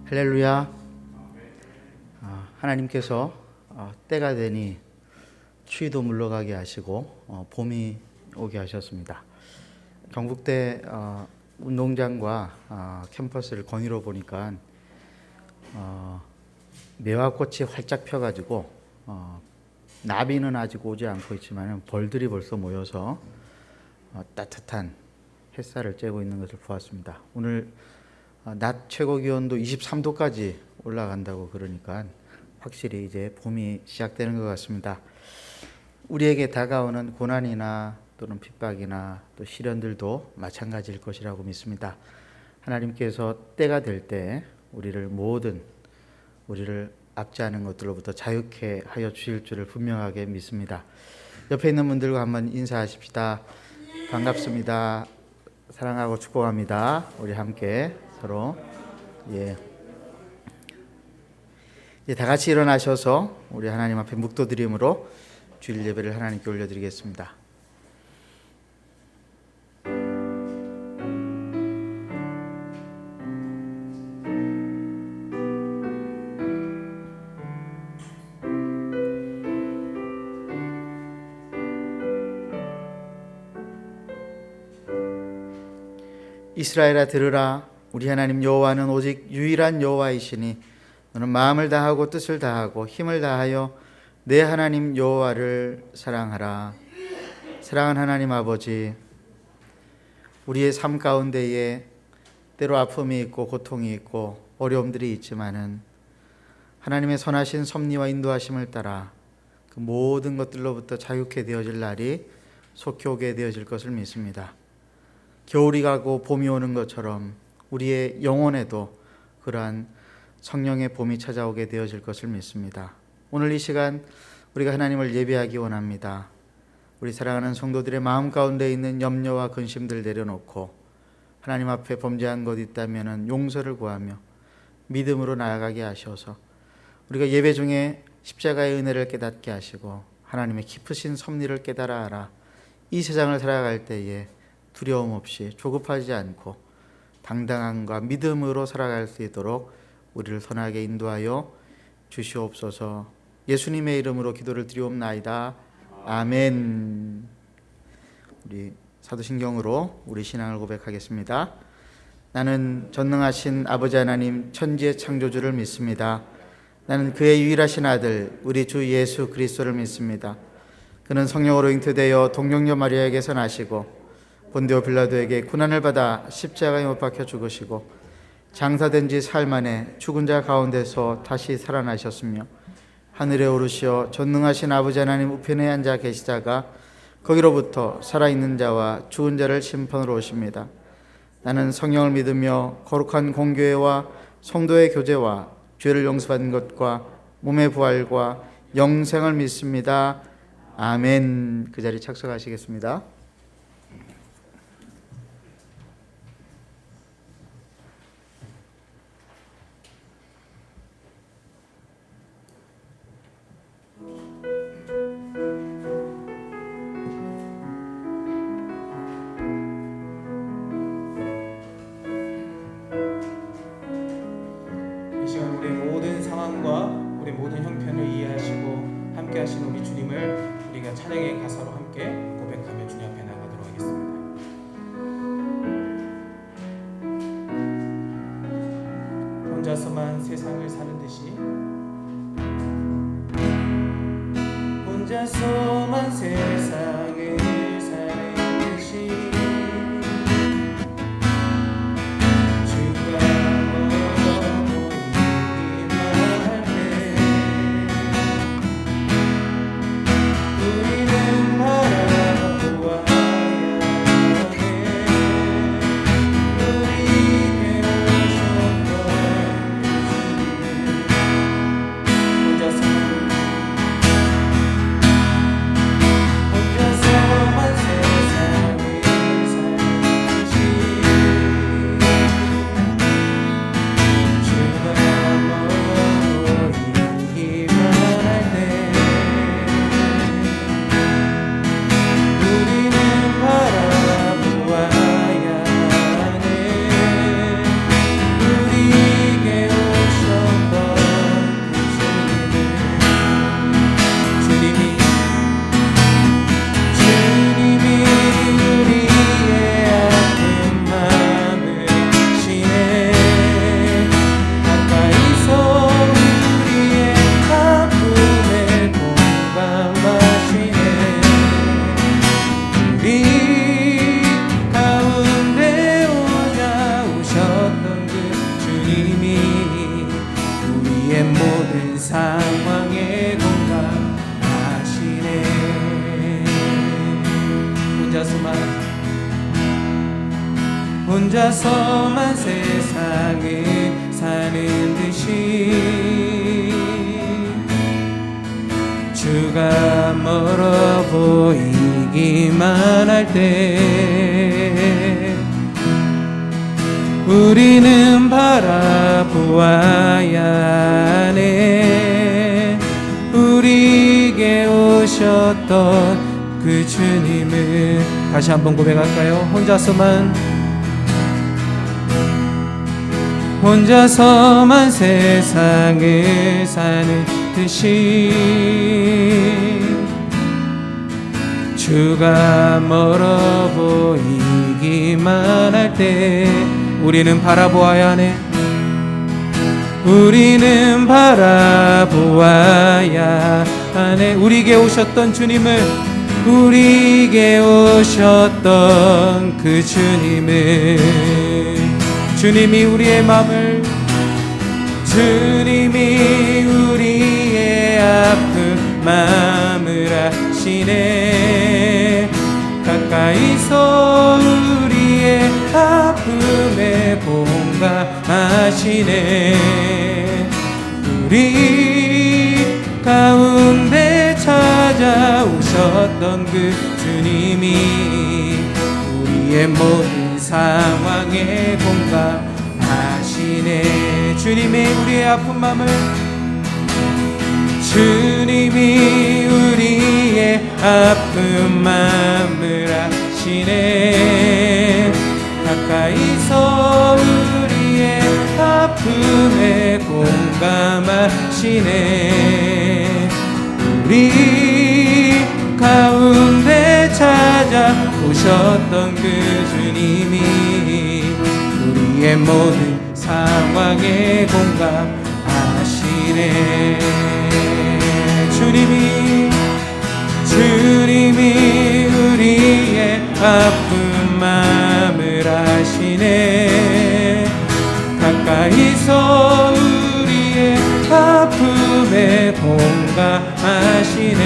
할렐루야. 하나님께서 때가 되니 추위도 물러가게 하시고 봄이 오게 하셨습니다. 경북대 운동장과 캠퍼스를 거닐어 보니까 매화꽃이 활짝 펴가지고 나비는 아직 오지 않고 있지만 벌들이 벌써 모여서 따뜻한 햇살을 쬐고 있는 것을 보았습니다. 오늘 낮 최고 기온도 23도까지 올라간다고 그러니까 확실히 이제 봄이 시작되는 것 같습니다. 우리에게 다가오는 고난이나 또는 핍박이나 또 시련들도 마찬가지일 것이라고 믿습니다. 하나님께서 때가 될 때 우리를 압제하는 것들로부터 자유케 하여 주실 줄을 분명하게 믿습니다. 옆에 있는 분들과 한번 인사하십시다. 반갑습니다. 사랑하고 축복합니다. 우리 함께 서로 다 같이 일어나셔서 우리 하나님 앞에 묵도드림으로 주일 예배를 하나님께 올려드리겠습니다. 이스라엘아 들으라. 우리 하나님 여호와는 오직 유일한 여호와이시니 너는 마음을 다하고 뜻을 다하고 힘을 다하여 내 하나님 여호와를 사랑하라. 사랑하는 하나님 아버지, 우리의 삶 가운데에 때로 아픔이 있고 고통이 있고 어려움들이 있지만은 하나님의 선하신 섭리와 인도하심을 따라 그 모든 것들로부터 자유케 되어질 날이 속히 오게 되어질 것을 믿습니다. 겨울이 가고 봄이 오는 것처럼 우리의 영혼에도 그러한 성령의 봄이 찾아오게 되어질 것을 믿습니다. 오늘 이 시간 우리가 하나님을 예배하기 원합니다. 우리 사랑하는 성도들의 마음 가운데 있는 염려와 근심들 내려놓고 하나님 앞에 범죄한 것 있다면 용서를 구하며 믿음으로 나아가게 하셔서 우리가 예배 중에 십자가의 은혜를 깨닫게 하시고 하나님의 깊으신 섭리를 깨달아 알아 이 세상을 살아갈 때에 두려움 없이 조급하지 않고 당당함과 믿음으로 살아갈 수 있도록 우리를 선하게 인도하여 주시옵소서. 예수님의 이름으로 기도를 드리옵나이다. 아멘. 우리 사도신경으로 우리 신앙을 고백하겠습니다. 나는 전능하신 아버지 하나님 천지의 창조주를 믿습니다. 나는 그의 유일하신 아들 우리 주 예수 그리스도를 믿습니다. 그는 성령으로 잉태되어 동정녀 마리아에게서 나시고 본디오 빌라도에게 고난을 받아 십자가에 못 박혀 죽으시고 장사된 지 사흘 만에 죽은 자 가운데서 다시 살아나셨으며 하늘에 오르시어 전능하신 아버지 하나님 우편에 앉아 계시다가 거기로부터 살아있는 자와 죽은 자를 심판으로 오십니다. 나는 성령을 믿으며 거룩한 공교회와 성도의 교제와 죄를 용서받는 것과 몸의 부활과 영생을 믿습니다. 아멘. 그 자리에 착석하시겠습니다. 우리 모든 형편을 이해하시고 함께 하신 우리 주님을 우리가 찬양의 가사로 함께 고백하며 주님 앞에 나가도록 하겠습니다. 혼자서만 세상을 사는 듯이 혼자서만 세상을 사는 듯이 혼자서만 세상을 사는 듯이 주가 멀어 보이기만 할 때 우리는 바라보아야 하네. 우리에게 오셨던 그 주님을 다시 한번 고백할까요? 혼자서만 세상을 사는 듯이 주가 멀어 보이기만 할 때 우리는 바라보아야 하네. 우리는 바라보아야 하네. 우리에게 오셨던 주님을, 우리에게 오셨던 그 주님을, 주님이 우리의 마음을, 주님이 우리의 아픈 마음을 아시네. 가까이서 우리의 아픔에 공감하시네. 우리 가운데 찾아오셨던 그 주님이 우리의 모든 상황에 공감하시네. 주님이 우리의 아픈 마음을, 주님이 우리의 아픈 마음을 아시네. 가까이서 우리의 아픔에 공감하시네. 우리 가운데 찾아오셨던 그 주님이 우리의 모든 상황에 공감하시네. 주님이 우리의 아픈 마음을 아시네. 가까이서 우리의 아픔에 공감하시네.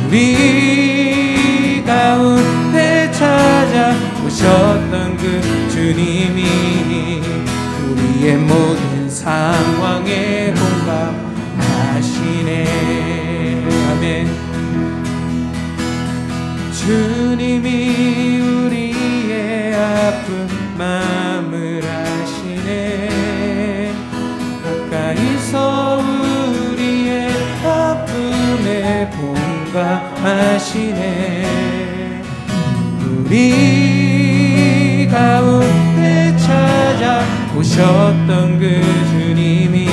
우리 가운데 찾아오셨던 그 주님이 우리의 모든 상황에 공감하시네. 아멘. 주님이 우리의 아픈 마음을 아시네. 가까이서 우리의 아픔에 공감하시네. 우리 가운데 찾아오셨던 그 주님이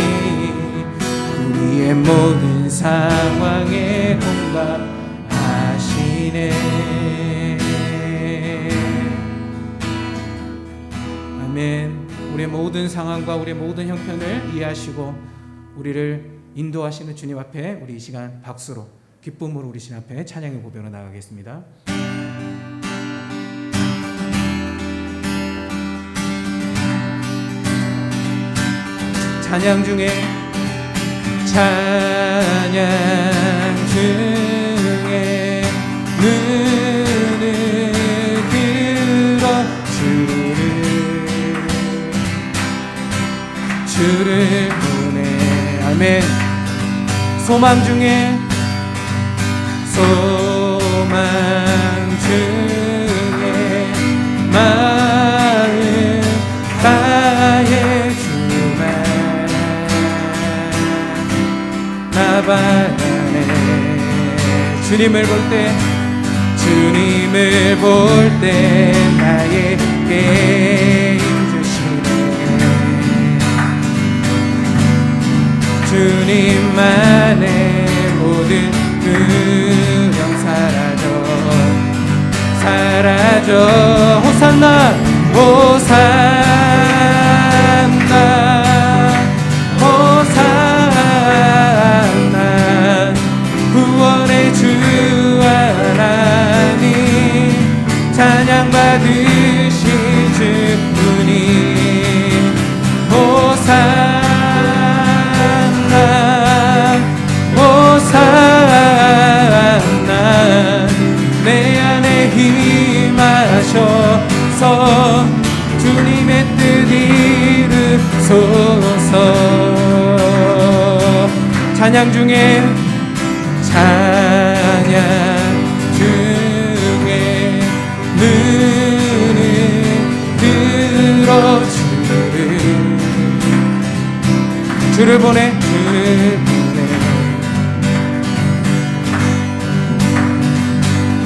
우리의 모든 상황에 공감하시네. 아멘. 우리의 모든 상황과 우리의 모든 형편을 이해하시고 우리를 인도하시는 주님 앞에 우리 이 시간 박수로, 기쁨으로 우리 주님 앞에 찬양의 고백으로 나가겠습니다. 찬양 중에 눈을 들어 주를 보내. 아멘. 소망 중에 마음 다해 주만 나바라네. 주님을 볼 때 나에게 힘주시네. 주님만의 모든 두려움 사라져. 호산나 구원의 주 하나님, 찬양 받으신 주님. 호산나 내 안에 힘하셔서 찬양 중에 눈을 들어 주를 보내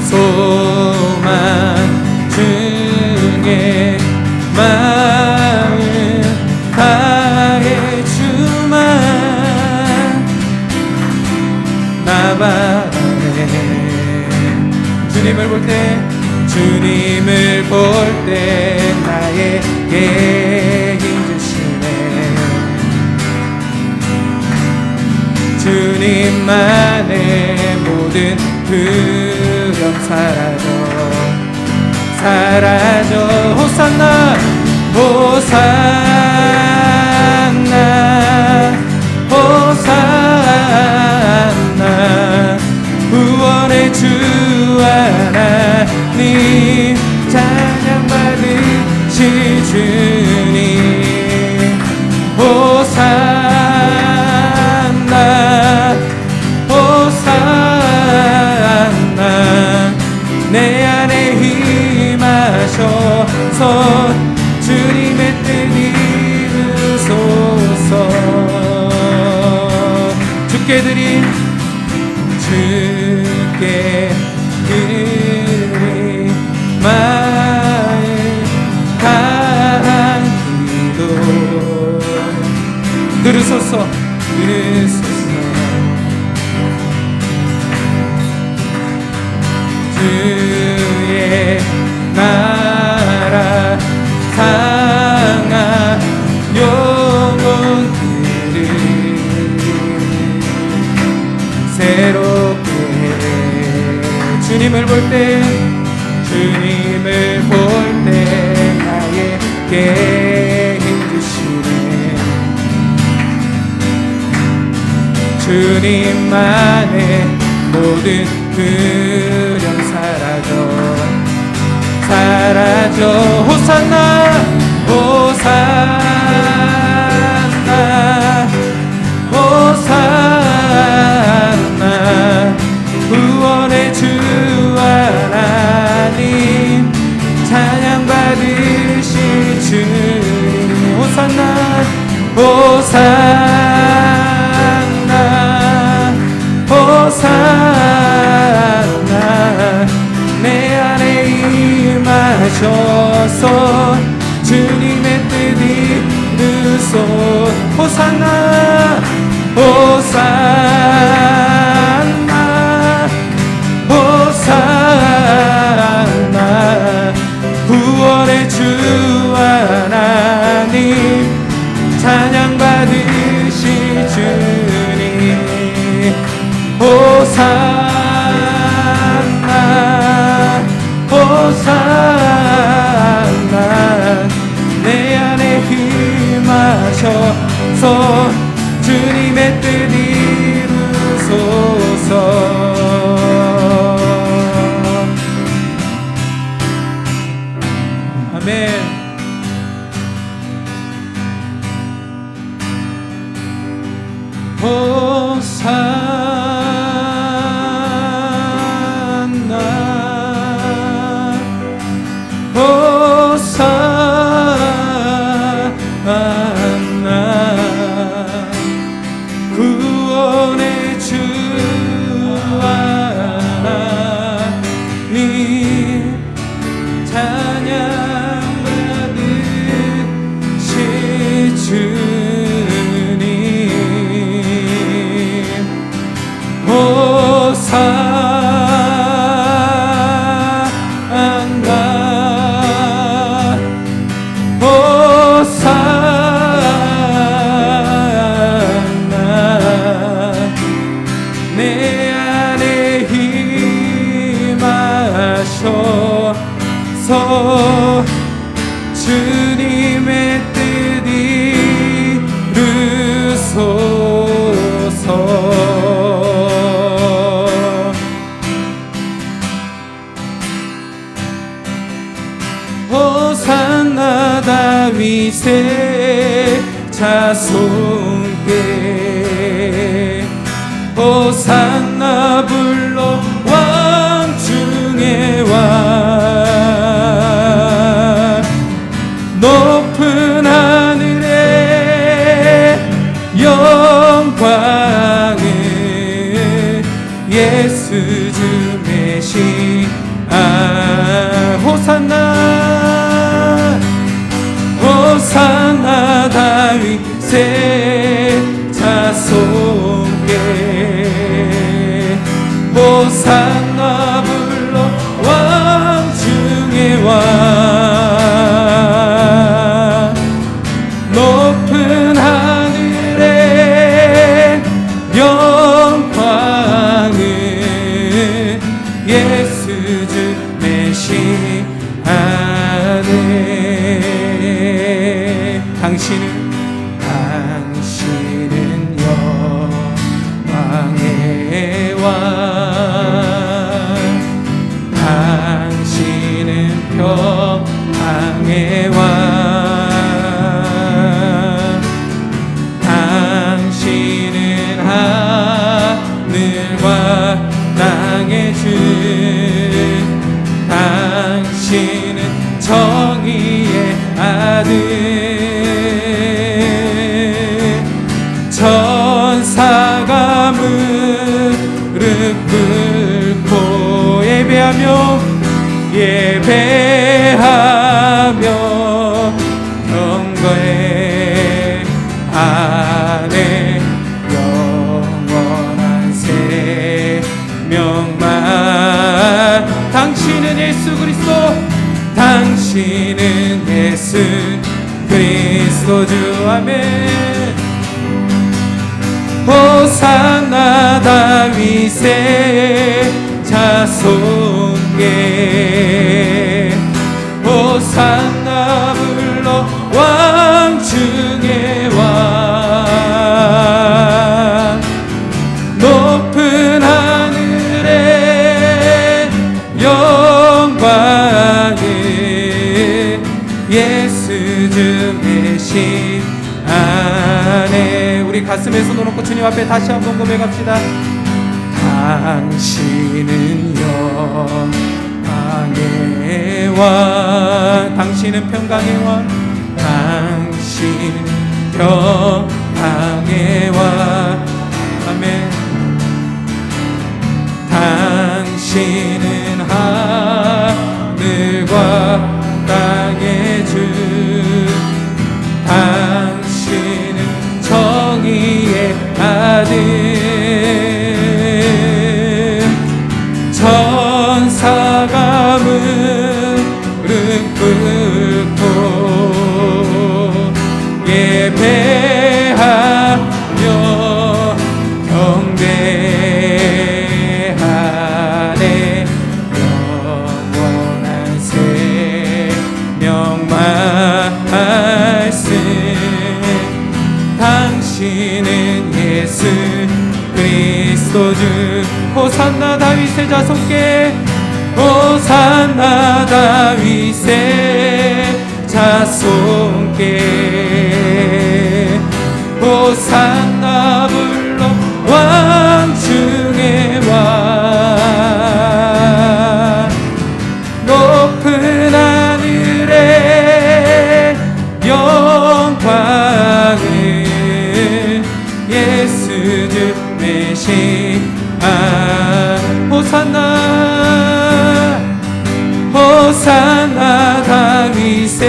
소망 중에 마음 다해 주만 나바래. 주님을 볼 때 나에게 힘주시네. 주님만의 모든 두려움 사라져 호산나 호산나 호산나 구원의 주 하나님 찬양받으시 주님 호산나 호산나 내 안에 임하셔서 주님의 뜻 이루소서. 주께 드린 마음 다한 기도 들으소서. 주의 나라 상한 영혼들을 새롭게 주님을 볼 때 나에게 힘주시네. 주님만의 모든 두려움 사라져 호산나 호산나 호산나 구원의 주 하나님 찬양받으시 주님 호산나 호산나 호산나 내 안에 임하셔서 주님의 뜻 이루소. 호산나 호산나 호산나 구원의 주 하나님 찬양받으시 주님 호산나 호산나 내 안에 힘하셔서 주님의 뜻 이루소서. 아멘. 호산나 호산나 구원의 주 하나님 찬양받으시 주님 호산나 호산나 내 안에 힘하셔서 주님의 뜻 이루소서. 호산나 다윗의 자손께 호산나 불러 왕 중의 왕 높은 하늘에 영광을 예수 주 메시아 호산나 호산나 다윗의 자손께 호산나 불러 왕 중의 왕 높은 하늘에 영광을 예수 주 메시아네 당신은 영광의 왕 당신은 평강의 왕 당신은 하늘과 땅의 주 당신은 정의의 아들 천사가 무릎 꿇고 예배하며 경거의 안에 영원한 생명만 당신은 예수 그리스도 당신은 예수 그리스도 주 아멘 호산나 다윗의 자손께 호산나 불러 왕 중의 왕 높은 하늘에 영광을 예수 주 메시아네 우리 가슴에 손을 얹고 주님 앞에 다시 한번 고백합시다. 당신은 영광의 왕 당신은 평강의 왕 당신은 평강의 왕 아멘 당신은 하늘과 땅의 주 당신은 정의의 아들 천사가 무릎 꿇고 예배하며 경배하네 영원한 생명 말씀 당신은 예수 그리스도 주 호산나 다윗의 자손께 호산나 다윗의 자손께 호산나 불러 왕 중의 왕 높은 하늘에 영광을 예수 주 메시아 호산나 호산나 다윗의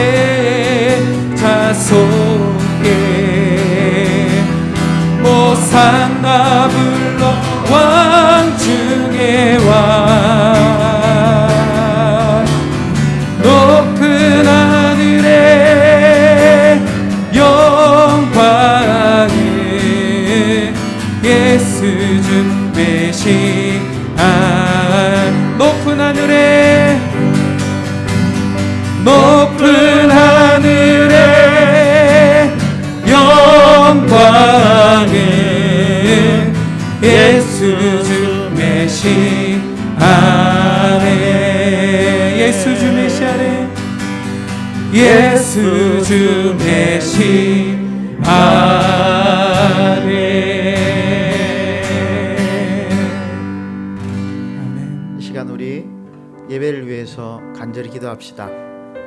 자손께 호산나 불러 왕 중의 왕 높은 하늘에 영광을 예수 주 메시아 높은 하늘에 영광을 예수 주 메시아네 예수 주 메시아네 예수 주 메시아네 우리 예배를 위해서 간절히 기도합시다.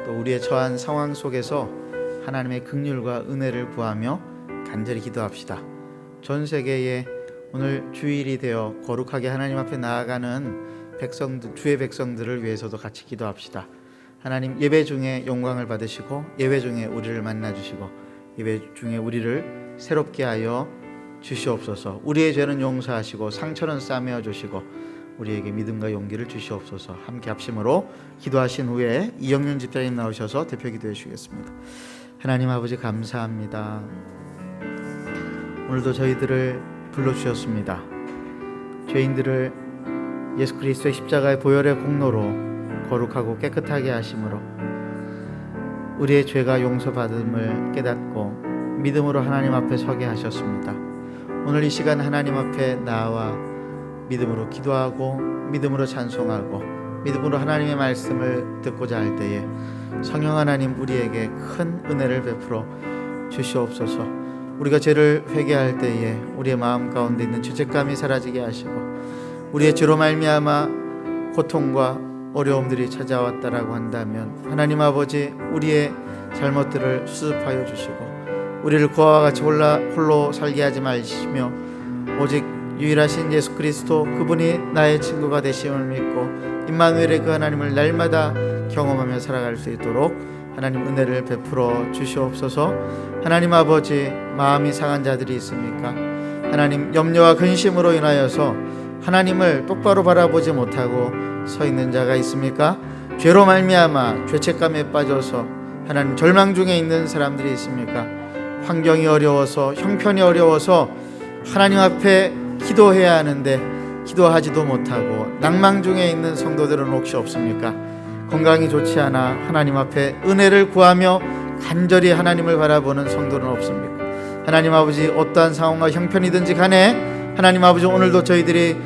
또 우리의 처한 상황 속에서 하나님의 긍휼과 은혜를 구하며 간절히 기도합시다. 전 세계에 오늘 주일이 되어 거룩하게 하나님 앞에 나아가는 백성들, 주의 백성들을 위해서도 같이 기도합시다. 하나님, 예배 중에 영광을 받으시고 예배 중에 우리를 만나 주시고 예배 중에 우리를 새롭게 하여 주시옵소서. 우리의 죄는 용서하시고 상처는 싸매어 주시고 우리에게 믿음과 용기를 주시옵소서. 함께 합심으로 기도하신 후에 이영윤 집사님 나오셔서 대표 기도해 주시겠습니다. 하나님 아버지, 감사합니다. 오늘도 저희들을 불러주셨습니다. 죄인들을 예수 그리스도의 십자가의 보혈의 공로로 거룩하고 깨끗하게 하심으로 우리의 죄가 용서받음을 깨닫고 믿음으로 하나님 앞에 서게 하셨습니다. 오늘 이 시간 하나님 앞에 나와 믿음으로 기도하고 믿음으로 찬송하고 믿음으로 하나님의 말씀을 듣고자 할 때에 성령 하나님, 우리에게 큰 은혜를 베풀어 주시옵소서. 우리가 죄를 회개할 때에 우리의 마음 가운데 있는 죄책감이 사라지게 하시고 우리의 죄로 말미암아 고통과 어려움들이 찾아왔다라고 한다면 하나님 아버지, 우리의 잘못들을 수습하여 주시고 우리를 그와 같이 홀로 살게 하지 마시며 오직 유일하신 예수 그리스도, 그분이 나의 친구가 되심을 믿고 임마누엘의 그 하나님을 날마다 경험하며 살아갈 수 있도록 하나님 은혜를 베풀어 주시옵소서. 하나님 아버지, 마음이 상한 자들이 있습니까? 하나님, 염려와 근심으로 인하여서 하나님을 똑바로 바라보지 못하고 서 있는 자가 있습니까? 죄로 말미암아 죄책감에 빠져서 하나님 절망 중에 있는 사람들이 있습니까? 환경이 어려워서, 형편이 어려워서 하나님 앞에 기도해야 하는데 기도하지도 못하고 낭망 중에 있는 성도들은 혹시 없습니까? 건강이 좋지 않아 하나님 앞에 은혜를 구하며 간절히 하나님을 바라보는 성도는 없습니까? 하나님 아버지, 어떠한 상황과 형편이든지 간에 하나님 아버지, 오늘도 저희들이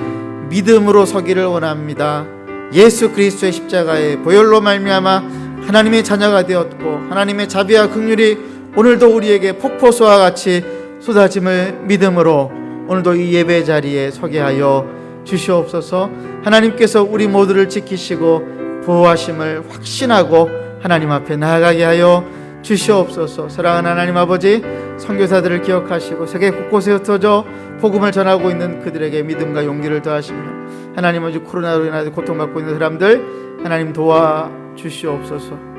믿음으로 서기를 원합니다. 예수 그리스도의 십자가의 보혈로 말미암아 하나님의 자녀가 되었고 하나님의 자비와 긍휼이 오늘도 우리에게 폭포수와 같이 쏟아짐을 믿음으로 오늘도 이 예배 자리에 서게 하여 주시옵소서. 하나님께서 우리 모두를 지키시고 보호하심을 확신하고 하나님 앞에 나아가게 하여 주시옵소서. 사랑하는 하나님 아버지, 선교사들을 기억하시고 세계 곳곳에 흩어져 복음을 전하고 있는 그들에게 믿음과 용기를 더하시며 하나님 아버지, 코로나로 인하여 고통받고 있는 사람들 하나님 도와주시옵소서.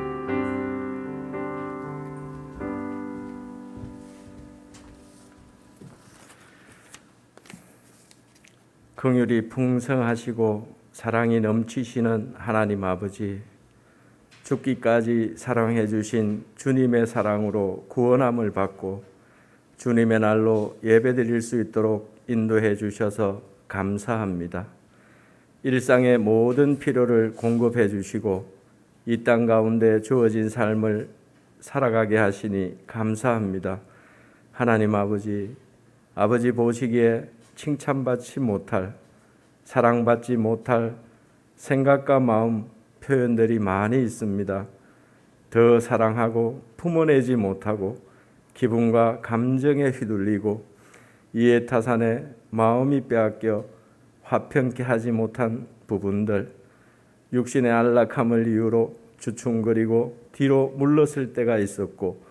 긍휼이 풍성하시고 사랑이 넘치시는 하나님 아버지, 죽기까지 사랑해 주신 주님의 사랑으로 구원함을 받고 주님의 날로 예배드릴 수 있도록 인도해 주셔서 감사합니다. 일상의 모든 필요를 공급해 주시고 이 땅 가운데 주어진 삶을 살아가게 하시니 감사합니다. 하나님 아버지, 아버지 보시기에 칭찬받지 못할, 사랑받지 못할 생각과 마음, 표현들이 많이 있습니다. 더 사랑하고 품어내지 못하고 기분과 감정에 휘둘리고 이해 타산에 마음이 빼앗겨 화평케 하지 못한 부분들, 육신의 안락함을 이유로 주춤거리고 뒤로 물러설 때가 있었고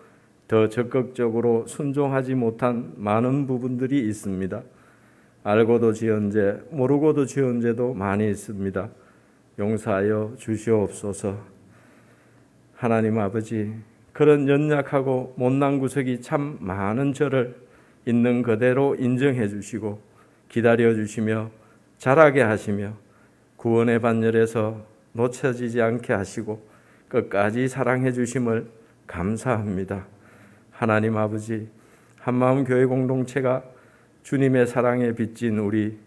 더 적극적으로 순종하지 못한 많은 부분들이 있습니다. 알고도 지은 죄, 모르고도 지은 죄도 많이 있습니다. 용서하여 주시옵소서. 하나님 아버지, 그런 연약하고 못난 구석이 참 많은 저를 있는 그대로 인정해 주시고 기다려 주시며 자라게 하시며 구원의 반열에서 놓쳐지지 않게 하시고 끝까지 사랑해 주심을 감사합니다. 하나님 아버지, 한마음 교회 공동체가 주님의 사랑에 빚진 우리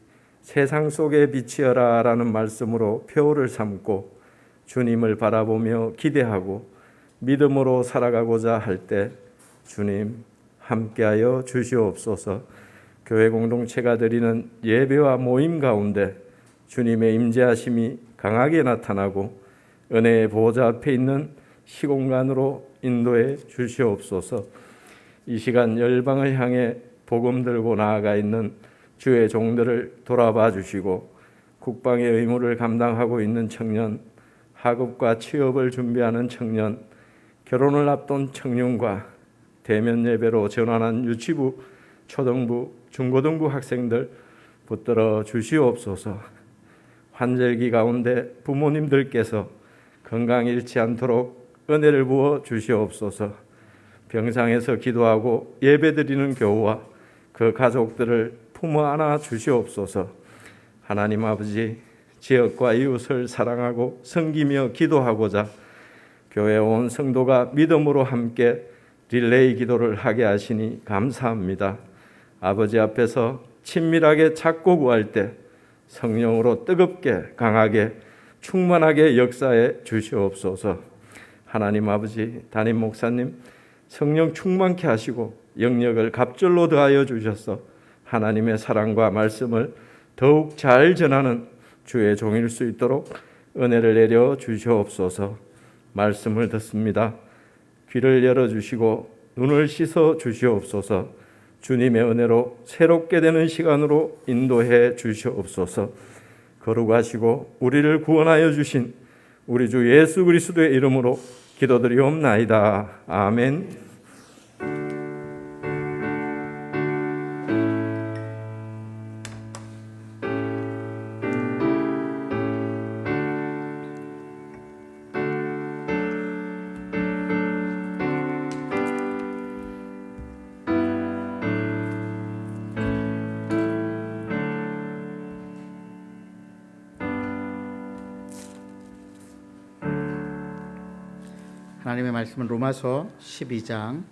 세상 속에 빛이여라 라는 말씀으로 표를 삼고 주님을 바라보며 기대하고 믿음으로 살아가고자 할 때 주님 함께하여 주시옵소서. 교회 공동체가 드리는 예배와 모임 가운데 주님의 임재하심이 강하게 나타나고 은혜의 보좌 앞에 있는 시공간으로 인도해 주시옵소서. 이 시간 열방을 향해 복음 들고 나아가 있는 주의 종들을 돌아봐 주시고 국방의 의무를 감당하고 있는 청년, 학업과 취업을 준비하는 청년, 결혼을 앞둔 청년과 대면 예배로 전환한 유치부, 초등부, 중고등부 학생들 붙들어 주시옵소서. 환절기 가운데 부모님들께서 건강 잃지 않도록 은혜를 부어 주시옵소서. 병상에서 기도하고 예배드리는 교우와 그 가족들을 품어 안아 주시옵소서. 하나님 아버지, 지역과 이웃을 사랑하고 섬기며 기도하고자 교회 온 성도가 믿음으로 함께 릴레이 기도를 하게 하시니 감사합니다. 아버지 앞에서 친밀하게 찾고 구할 때 성령으로 뜨겁게 강하게 충만하게 역사해 주시옵소서. 하나님 아버지, 담임 목사님 성령 충만케 하시고 영역을 갑절로 더하여 주셔서 하나님의 사랑과 말씀을 더욱 잘 전하는 주의 종일 수 있도록 은혜를 내려 주시옵소서. 말씀을 듣습니다. 귀를 열어주시고 눈을 씻어 주시옵소서. 주님의 은혜로 새롭게 되는 시간으로 인도해 주시옵소서. 거룩하시고 우리를 구원하여 주신 우리 주 예수 그리스도의 이름으로 기도드리옵나이다. 아멘. 하나님의 말씀은 로마서 12장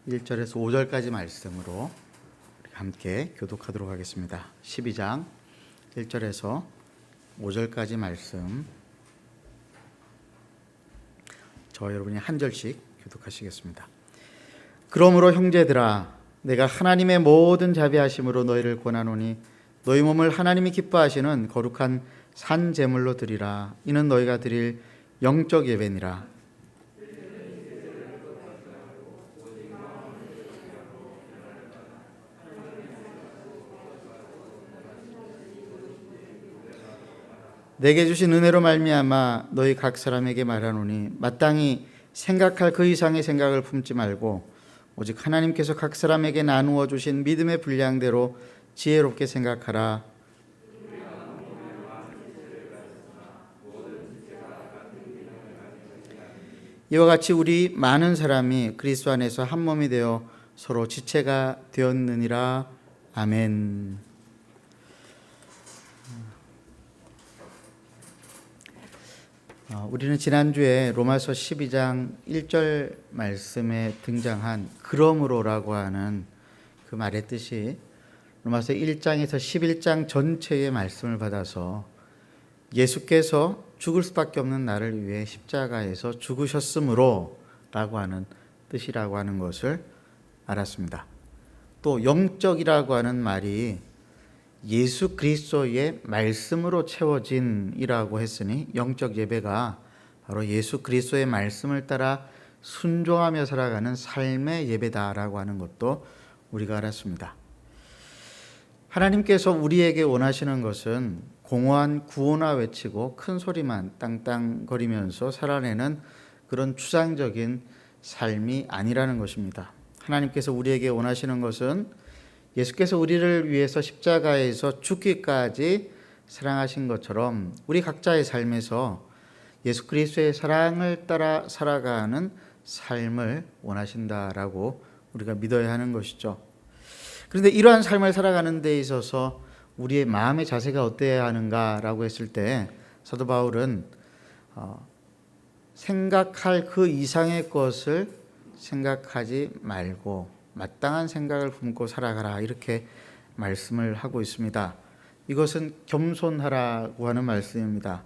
1절에서 5절까지 말씀으로 함께 교독하도록 하겠습니다. 12장 1절에서 5절까지 말씀, 저와 여러분이 한 절씩 교독하시겠습니다. 그러므로 형제들아, 내가 하나님의 모든 자비하심으로 너희를 권하노니 너희 몸을 하나님이 기뻐하시는 거룩한 산 제물로 드리라. 이는 너희가 드릴 영적 예배니라. 내게 주신 은혜로 말미암아 너희 각 사람에게 말하노니 마땅히 생각할 그 이상의 생각을 품지 말고 오직 하나님께서 각 사람에게 나누어 주신 믿음의 분량대로 지혜롭게 생각하라. 이와 같이 우리 많은 사람이 그리스도 안에서 한 몸이 되어 서로 지체가 되었느니라. 아멘. 우리는 지난주에 로마서 12장 1절 말씀에 등장한 그러므로라고 하는 그 말의 뜻이 로마서 1장에서 11장 전체의 말씀을 받아서 예수께서 죽을 수밖에 없는 나를 위해 십자가에서 죽으셨으므로 라고 하는 뜻이라고 하는 것을 알았습니다. 또 영적이라고 하는 말이 예수 그리스도의 말씀으로 채워진이라고 했으니 영적 예배가 바로 예수 그리스도의 말씀을 따라 순종하며 살아가는 삶의 예배다라고 하는 것도 우리가 알았습니다. 하나님께서 우리에게 원하시는 것은 공허한 구호나 외치고 큰 소리만 땅땅거리면서 살아내는 그런 추상적인 삶이 아니라는 것입니다. 하나님께서 우리에게 원하시는 것은 예수께서 우리를 위해서 십자가에서 죽기까지 사랑하신 것처럼 우리 각자의 삶에서 예수 그리스도의 사랑을 따라 살아가는 삶을 원하신다라고 우리가 믿어야 하는 것이죠. 그런데 이러한 삶을 살아가는 데 있어서 우리의 마음의 자세가 어때야 하는가라고 했을 때 사도 바울은 생각할 그 이상의 것을 생각하지 말고 마땅한 생각을 품고 살아가라, 이렇게 말씀을 하고 있습니다. 이것은 겸손하라고 하는 말씀입니다.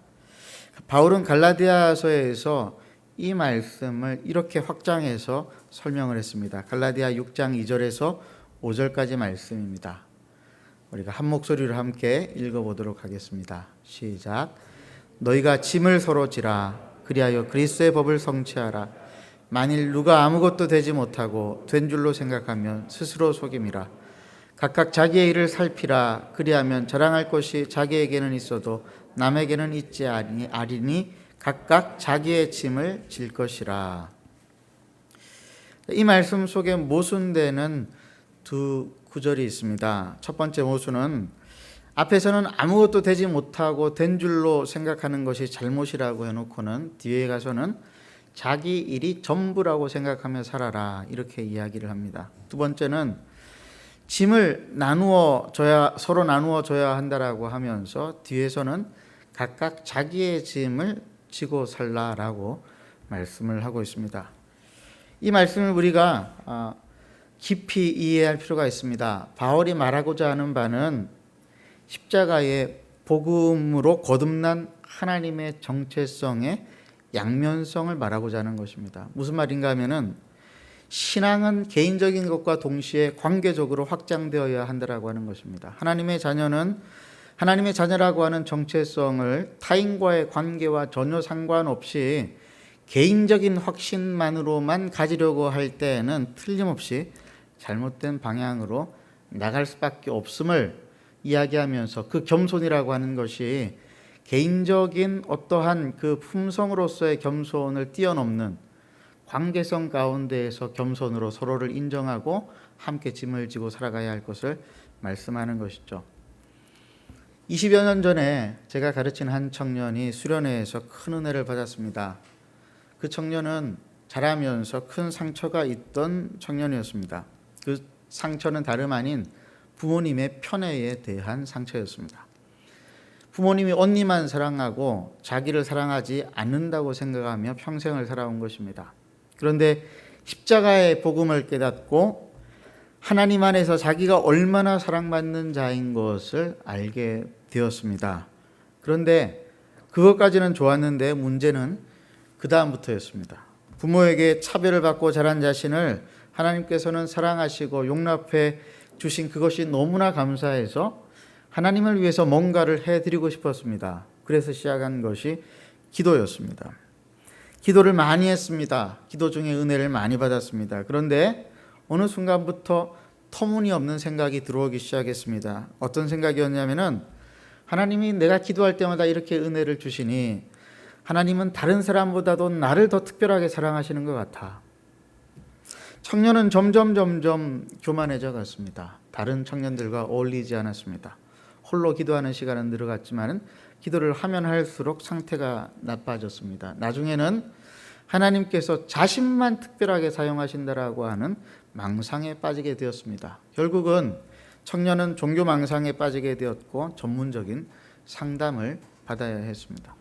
바울은 갈라디아서에서 이 말씀을 이렇게 확장해서 설명을 했습니다. 갈라디아 6장 2절에서 5절까지 말씀입니다. 우리가 한 목소리로 함께 읽어보도록 하겠습니다. 시작. 너희가 짐을 서로 지라. 그리하여 그리스도의 법을 성취하라. 만일 누가 아무것도 되지 못하고 된 줄로 생각하면 스스로 속임이라. 각각 자기의 일을 살피라. 그리하면 자랑할 것이 자기에게는 있어도 남에게는 있지 아니하리니 각각 자기의 짐을 질 것이라. 이 말씀 속에 모순되는 두 구절이 있습니다. 첫 번째 모순은 앞에서는 아무것도 되지 못하고 된 줄로 생각하는 것이 잘못이라고 해놓고는 뒤에 가서는 자기 일이 전부라고 생각하며 살아라 이렇게 이야기를 합니다. 두 번째는 짐을 서로 나누어 줘야 한다라고 하면서 뒤에서는 각각 자기의 짐을 지고 살라라고 말씀을 하고 있습니다. 이 말씀을 우리가 깊이 이해할 필요가 있습니다. 바울이 말하고자 하는 바는 십자가의 복음으로 거듭난 하나님의 정체성의 양면성을 말하고자 하는 것입니다. 무슨 말인가 하면은 신앙은 개인적인 것과 동시에 관계적으로 확장되어야 한다라고 하는 것입니다. 하나님의 자녀는 하나님의 자녀라고 하는 정체성을 타인과의 관계와 전혀 상관없이 개인적인 확신만으로만 가지려고 할 때에는 틀림없이 잘못된 방향으로 나갈 수밖에 없음을 이야기하면서 그 겸손이라고 하는 것이 개인적인 어떠한 그 품성으로서의 겸손을 뛰어넘는 관계성 가운데에서 겸손으로 서로를 인정하고 함께 짐을 지고 살아가야 할 것을 말씀하는 것이죠. 20여 년 전에 제가 가르친 한 청년이 수련회에서 큰 은혜를 받았습니다. 그 청년은 자라면서 큰 상처가 있던 청년이었습니다. 그 상처는 다름 아닌 부모님의 편애에 대한 상처였습니다. 부모님이 언니만 사랑하고 자기를 사랑하지 않는다고 생각하며 평생을 살아온 것입니다. 그런데 십자가의 복음을 깨닫고 하나님 안에서 자기가 얼마나 사랑받는 자인 것을 알게 되었습니다. 그런데 그것까지는 좋았는데 문제는 그 다음부터였습니다. 부모에게 차별을 받고 자란 자신을 하나님께서는 사랑하시고 용납해 주신 그것이 너무나 감사해서 하나님을 위해서 뭔가를 해드리고 싶었습니다. 그래서 시작한 것이 기도였습니다. 기도를 많이 했습니다. 기도 중에 은혜를 많이 받았습니다. 그런데 어느 순간부터 터무니없는 생각이 들어오기 시작했습니다. 어떤 생각이었냐면은 하나님이 내가 기도할 때마다 이렇게 은혜를 주시니 하나님은 다른 사람보다도 나를 더 특별하게 사랑하시는 것 같아. 청년은 점점 교만해져 갔습니다. 다른 청년들과 어울리지 않았습니다. 홀로 기도하는 시간은 늘어갔지만 기도를 하면 할수록 상태가 나빠졌습니다. 나중에는 하나님께서 자신만 특별하게 사용하신다라고 하는 망상에 빠지게 되었습니다. 결국은 청년은 종교 망상에 빠지게 되었고 전문적인 상담을 받아야 했습니다.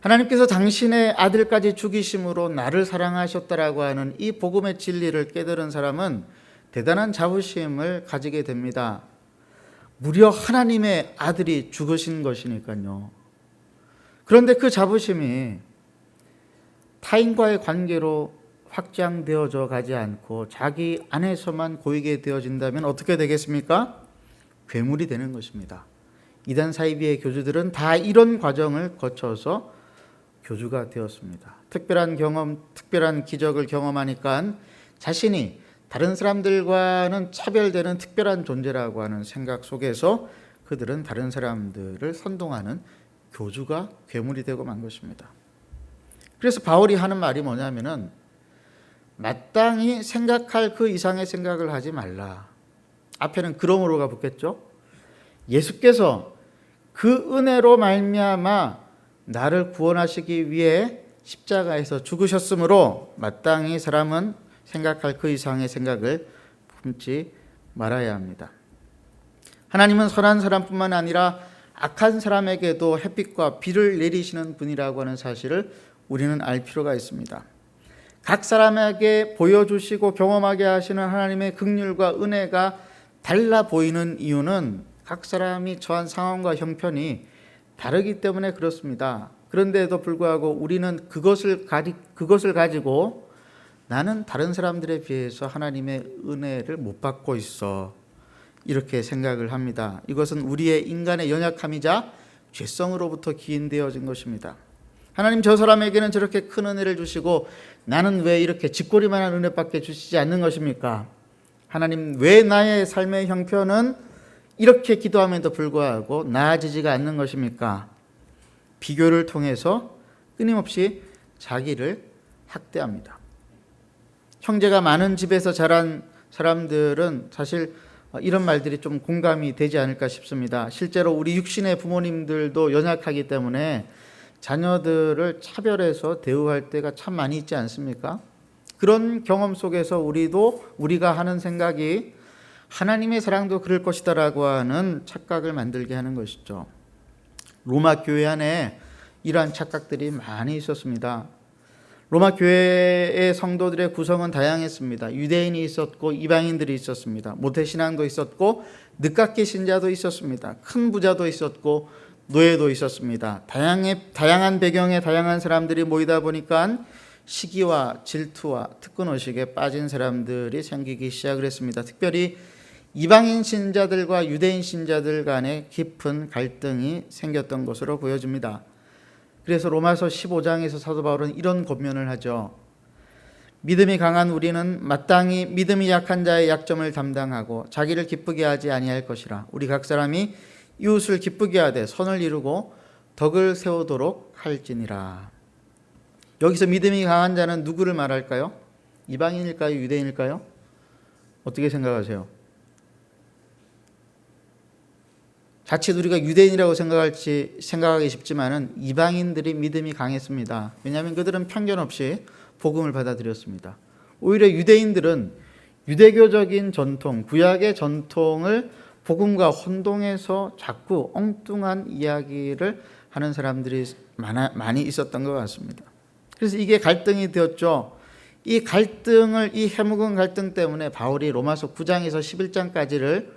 하나님께서 당신의 아들까지 죽이심으로 나를 사랑하셨다라고 하는 이 복음의 진리를 깨달은 사람은 대단한 자부심을 가지게 됩니다. 무려 하나님의 아들이 죽으신 것이니까요. 그런데 그 자부심이 타인과의 관계로 확장되어져 가지 않고 자기 안에서만 고이게 되어진다면 어떻게 되겠습니까? 괴물이 되는 것입니다. 이단 사이비의 교주들은 다 이런 과정을 거쳐서 교주가 되었습니다. 특별한 경험, 특별한 기적을 경험하니까 자신이 다른 사람들과는 차별되는 특별한 존재라고 하는 생각 속에서 그들은 다른 사람들을 선동하는 교주가 괴물이 되고 만 것입니다. 그래서 바울이 하는 말이 뭐냐면은 마땅히 생각할 그 이상의 생각을 하지 말라. 앞에는 그러므로가 붙겠죠. 예수께서 그 은혜로 말미암아 나를 구원하시기 위해 십자가에서 죽으셨으므로 마땅히 사람은 생각할 그 이상의 생각을 품지 말아야 합니다. 하나님은 선한 사람뿐만 아니라 악한 사람에게도 햇빛과 비를 내리시는 분이라고 하는 사실을 우리는 알 필요가 있습니다. 각 사람에게 보여주시고 경험하게 하시는 하나님의 긍휼과 은혜가 달라 보이는 이유는 각 사람이 처한 상황과 형편이 다르기 때문에 그렇습니다. 그런데도 불구하고 우리는 그것을 가지고 나는 다른 사람들에 비해서 하나님의 은혜를 못 받고 있어 이렇게 생각을 합니다. 이것은 우리의 인간의 연약함이자 죄성으로부터 기인되어진 것입니다. 하나님 저 사람에게는 저렇게 큰 은혜를 주시고 나는 왜 이렇게 집꼬리만한 은혜밖에 주시지 않는 것입니까? 하나님, 왜 나의 삶의 형편은 이렇게 기도함에도 불구하고 나아지지가 않는 것입니까? 비교를 통해서 끊임없이 자기를 학대합니다. 형제가 많은 집에서 자란 사람들은 사실 이런 말들이 좀 공감이 되지 않을까 싶습니다. 실제로 우리 육신의 부모님들도 연약하기 때문에 자녀들을 차별해서 대우할 때가 참 많이 있지 않습니까? 그런 경험 속에서 우리가 하는 생각이 하나님의 사랑도 그럴 것이다라고 하는 착각을 만들게 하는 것이죠. 로마 교회 안에 이러한 착각들이 많이 있었습니다. 로마 교회의 성도들의 구성은 다양했습니다. 유대인이 있었고 이방인들이 있었습니다. 모태신앙도 있었고 늦깎이 신자도 있었습니다. 큰 부자도 있었고 노예도 있었습니다. 다양한 배경의 다양한 사람들이 모이다 보니까 시기와 질투와 특권의식에 빠진 사람들이 생기기 시작을 했습니다. 특별히 이방인 신자들과 유대인 신자들 간에 깊은 갈등이 생겼던 것으로 보여집니다. 그래서 로마서 15장에서 사도 바울은 이런 권면을 하죠. 믿음이 강한 우리는 마땅히 믿음이 약한 자의 약점을 담당하고 자기를 기쁘게 하지 아니할 것이라. 우리 각 사람이 이웃을 기쁘게 하되 선을 이루고 덕을 세우도록 할지니라. 여기서 믿음이 강한 자는 누구를 말할까요? 이방인일까요? 유대인일까요? 어떻게 생각하세요? 자칫 우리가 유대인이라고 생각하기 쉽지만은 이방인들이 믿음이 강했습니다. 왜냐하면 그들은 편견 없이 복음을 받아들였습니다. 오히려 유대인들은 유대교적인 전통, 구약의 전통을 복음과 혼동해서 자꾸 엉뚱한 이야기를 하는 사람들이 많이 있었던 것 같습니다. 그래서 이게 갈등이 되었죠. 이 해묵은 갈등 때문에 바울이 로마서 9장에서 11장까지를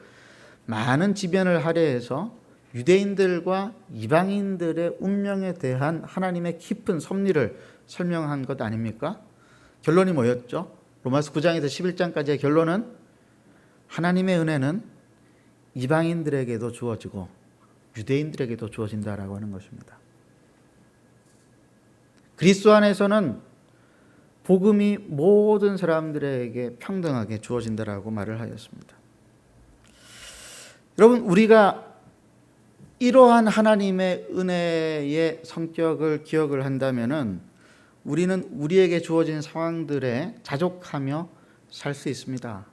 많은 지변을 할애해서 유대인들과 이방인들의 운명에 대한 하나님의 깊은 섭리를 설명한 것 아닙니까? 결론이 뭐였죠? 로마서 9장에서 11장까지의 결론은 하나님의 은혜는 이방인들에게도 주어지고 유대인들에게도 주어진다라고 하는 것입니다. 그리스도 안에서는 복음이 모든 사람들에게 평등하게 주어진다라고 말을 하였습니다. 여러분, 우리가 이러한 하나님의 은혜의 성격을 기억을 한다면은 우리는 우리에게 주어진 상황들에 자족하며 살 수 있습니다.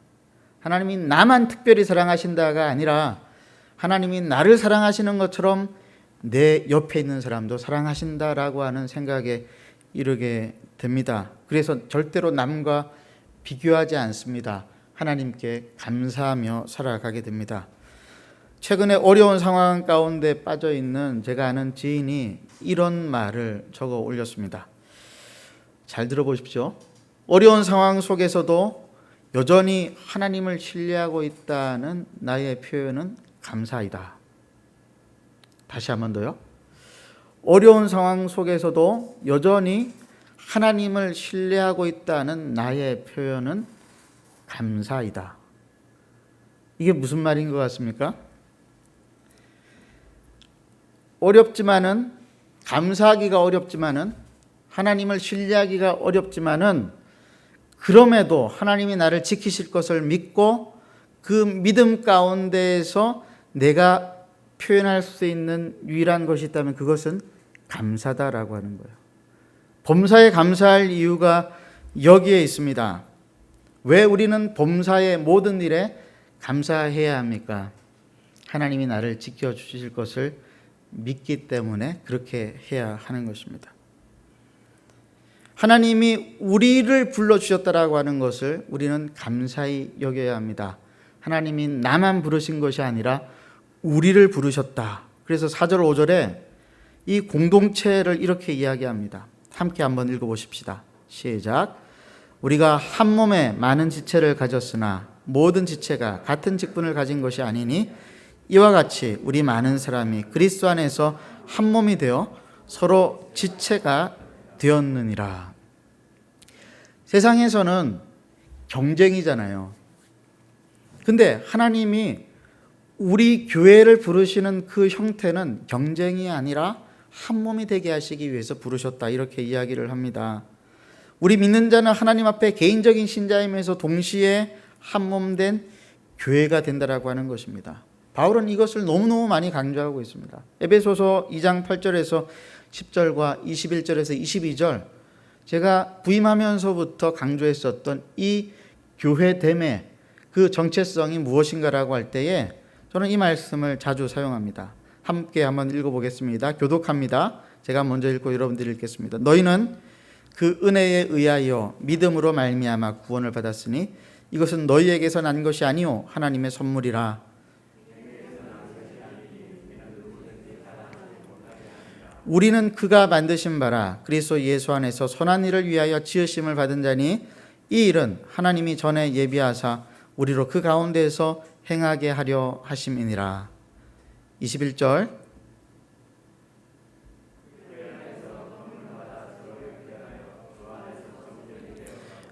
하나님이 나만 특별히 사랑하신다가 아니라 하나님이 나를 사랑하시는 것처럼 내 옆에 있는 사람도 사랑하신다라고 하는 생각에 이르게 됩니다. 그래서 절대로 남과 비교하지 않습니다. 하나님께 감사하며 살아가게 됩니다. 최근에 어려운 상황 가운데 빠져 있는 제가 아는 지인이 이런 말을 적어 올렸습니다. 잘 들어보십시오. 어려운 상황 속에서도 여전히 하나님을 신뢰하고 있다는 나의 표현은 감사이다. 다시 한 번 더요. 어려운 상황 속에서도 여전히 하나님을 신뢰하고 있다는 나의 표현은 감사이다. 이게 무슨 말인 것 같습니까? 어렵지만은, 감사하기가 어렵지만은, 하나님을 신뢰하기가 어렵지만은, 그럼에도 하나님이 나를 지키실 것을 믿고 그 믿음 가운데에서 내가 표현할 수 있는 유일한 것이 있다면 그것은 감사다라고 하는 거예요. 범사에 감사할 이유가 여기에 있습니다. 왜 우리는 범사의 모든 일에 감사해야 합니까? 하나님이 나를 지켜주실 것을 믿기 때문에 그렇게 해야 하는 것입니다. 하나님이 우리를 불러주셨다라고 하는 것을 우리는 감사히 여겨야 합니다. 하나님이 나만 부르신 것이 아니라 우리를 부르셨다. 그래서 4절 5절에 이 공동체를 이렇게 이야기합니다. 함께 한번 읽어보십시다. 시작. 우리가 한 몸에 많은 지체를 가졌으나 모든 지체가 같은 직분을 가진 것이 아니니 이와 같이 우리 많은 사람이 그리스도 안에서 한 몸이 되어 서로 지체가 되었느니라. 세상에서는 경쟁이잖아요. 근데 하나님이 우리 교회를 부르시는 그 형태는 경쟁이 아니라 한 몸이 되게 하시기 위해서 부르셨다, 이렇게 이야기를 합니다. 우리 믿는 자는 하나님 앞에 개인적인 신자이면서 동시에 한 몸 된 교회가 된다라고 하는 것입니다. 바울은 이것을 너무너무 많이 강조하고 있습니다. 에베소서 2장 8절에서 10절과 21절에서 22절, 제가 부임하면서부터 강조했었던 이 교회됨의 그 정체성이 무엇인가라고 할 때에 저는 이 말씀을 자주 사용합니다. 함께 한번 읽어보겠습니다. 교독합니다. 제가 먼저 읽고 여러분들이 읽겠습니다. 너희는 그 은혜에 의하여 믿음으로 말미암아 구원을 받았으니 이것은 너희에게서 난 것이 아니요 하나님의 선물이라. 우리는 그가 만드신 바라 그리스도 예수 안에서 선한 일을 위하여 지으심을 받은 자니 이 일은 하나님이 전에 예비하사 우리로 그 가운데에서 행하게 하려 하심이니라. 21절,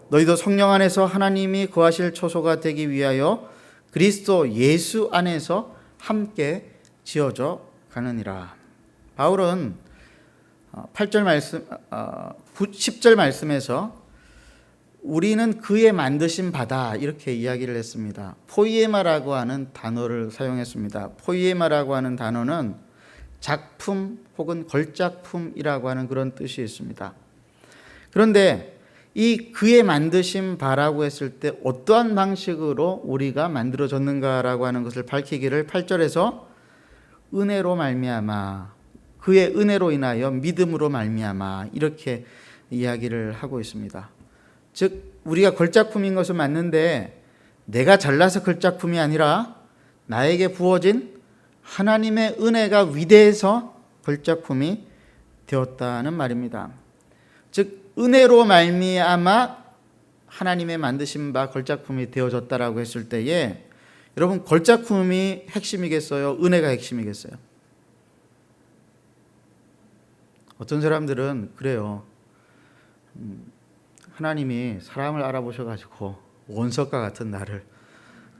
너희도 성령 안에서 하나님이 거하실 초소가 되기 위하여 그리스도 예수 안에서 함께 지어져 가느니라. 바울은 8절 말씀, 10절 말씀에서 우리는 그의 만드신 바다 이렇게 이야기를 했습니다. 포이에마라고 하는 단어를 사용했습니다. 포이에마라고 하는 단어는 작품 혹은 걸작품이라고 하는 그런 뜻이 있습니다. 그런데 이 그의 만드신 바라고 했을 때 어떠한 방식으로 우리가 만들어졌는가라고 하는 것을 밝히기를 8절에서 은혜로 말미암아, 그의 은혜로 인하여 믿음으로 말미암아 이렇게 이야기를 하고 있습니다. 즉 우리가 걸작품인 것은 맞는데 내가 잘나서 걸작품이 아니라 나에게 부어진 하나님의 은혜가 위대해서 걸작품이 되었다는 말입니다. 즉 은혜로 말미암아 하나님의 만드신 바 걸작품이 되어졌다라고 했을 때에 여러분 걸작품이 핵심이겠어요? 은혜가 핵심이겠어요? 어떤 사람들은 그래요. 하나님이 사람을 알아보셔가지고 원석과 같은 나를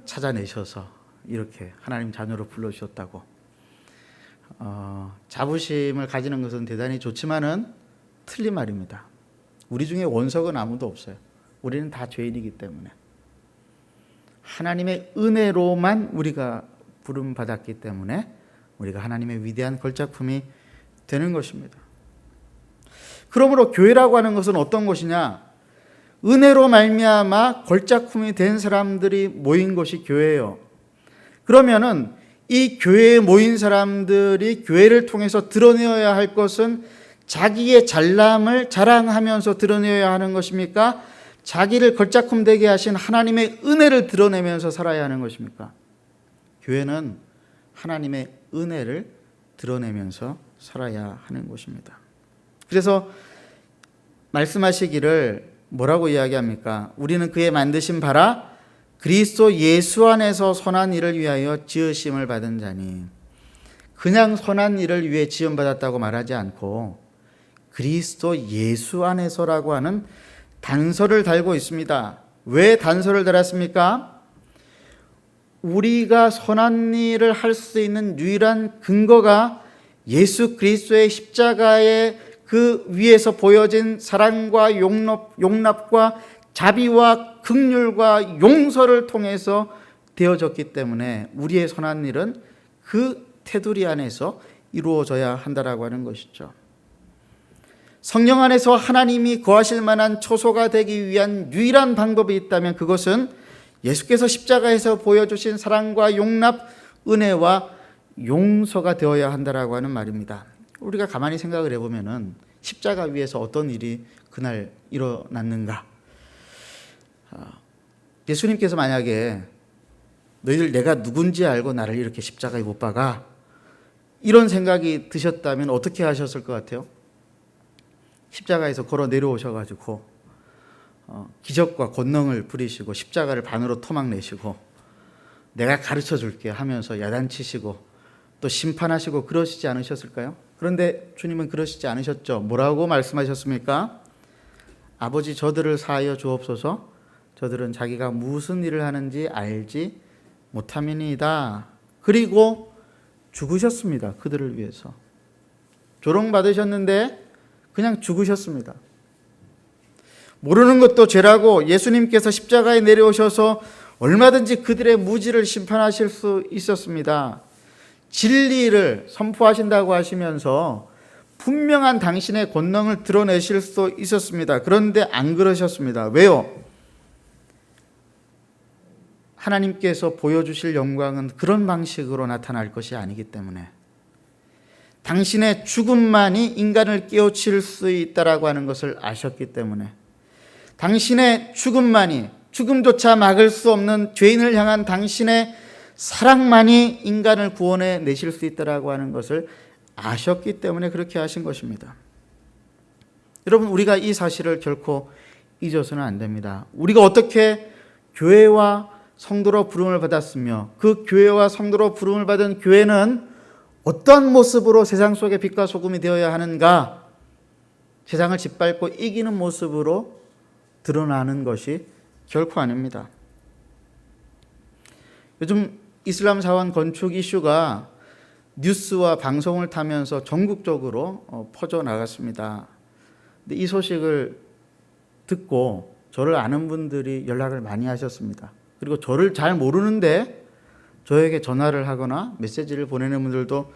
찾아내셔서 이렇게 하나님 자녀로 불러주셨다고. 자부심을 가지는 것은 대단히 좋지만은 틀린 말입니다. 우리 중에 원석은 아무도 없어요. 우리는 다 죄인이기 때문에. 하나님의 은혜로만 우리가 부름받았기 때문에 우리가 하나님의 위대한 걸작품이 되는 것입니다. 그러므로 교회라고 하는 것은 어떤 것이냐? 은혜로 말미암아 걸작품이 된 사람들이 모인 것이 교회예요. 그러면은 이 교회에 모인 사람들이 교회를 통해서 드러내어야 할 것은 자기의 잘남을 자랑하면서 드러내어야 하는 것입니까? 자기를 걸작품 되게 하신 하나님의 은혜를 드러내면서 살아야 하는 것입니까? 교회는 하나님의 은혜를 드러내면서 살아야 하는 것입니다. 그래서 말씀하시기를 뭐라고 이야기합니까? 우리는 그의 만드신 바라 그리스도 예수 안에서 선한 일을 위하여 지으심을 받은 자니, 그냥 선한 일을 위해 지음받았다고 말하지 않고 그리스도 예수 안에서라고 하는 단서를 달고 있습니다. 왜 단서를 달았습니까? 우리가 선한 일을 할 수 있는 유일한 근거가 예수 그리스도의 십자가의 그 위에서 보여진 사랑과 용납과 자비와 긍휼과 용서를 통해서 되어졌기 때문에 우리의 선한 일은 그 테두리 안에서 이루어져야 한다라고 하는 것이죠. 성령 안에서 하나님이 거하실 만한 초소가 되기 위한 유일한 방법이 있다면 그것은 예수께서 십자가에서 보여주신 사랑과 용납, 은혜와 용서가 되어야 한다라고 하는 말입니다. 우리가 가만히 생각을 해보면은 십자가 위에서 어떤 일이 그날 일어났는가? 예수님께서 만약에 너희들 내가 누군지 알고 나를 이렇게 십자가에 못 박아, 이런 생각이 드셨다면 어떻게 하셨을 것 같아요? 십자가에서 걸어 내려오셔가지고 기적과 권능을 부리시고 십자가를 반으로 토막내시고 내가 가르쳐 줄게 하면서 야단치시고 또 심판하시고 그러시지 않으셨을까요? 그런데 주님은 그러시지 않으셨죠. 뭐라고 말씀하셨습니까? 아버지 저들을 사하여 주옵소서. 저들은 자기가 무슨 일을 하는지 알지 못함이니이다. 그리고 죽으셨습니다. 그들을 위해서. 조롱받으셨는데 그냥 죽으셨습니다. 모르는 것도 죄라고 예수님께서 십자가에 내려오셔서 얼마든지 그들의 무지를 심판하실 수 있었습니다. 진리를 선포하신다고 하시면서 분명한 당신의 권능을 드러내실 수 있었습니다. 그런데 안 그러셨습니다. 왜요? 하나님께서 보여주실 영광은 그런 방식으로 나타날 것이 아니기 때문에, 당신의 죽음만이 인간을 깨우칠 수 있다라고 하는 것을 아셨기 때문에, 당신의 죽음만이, 죽음조차 막을 수 없는 죄인을 향한 당신의 사랑만이 인간을 구원해 내실 수 있다라고 하는 것을 아셨기 때문에 그렇게 하신 것입니다. 여러분, 우리가 이 사실을 결코 잊어서는 안 됩니다. 우리가 어떻게 교회와 성도로 부름을 받았으며, 그 교회와 성도로 부름을 받은 교회는 어떤 모습으로 세상 속의 빛과 소금이 되어야 하는가? 세상을 짓밟고 이기는 모습으로 드러나는 것이 결코 아닙니다. 요즘 이슬람 사원 건축 이슈가 뉴스와 방송을 타면서 전국적으로 퍼져나갔습니다. 근데 이 소식을 듣고 저를 아는 분들이 연락을 많이 하셨습니다. 그리고 저를 잘 모르는데 저에게 전화를 하거나 메시지를 보내는 분들도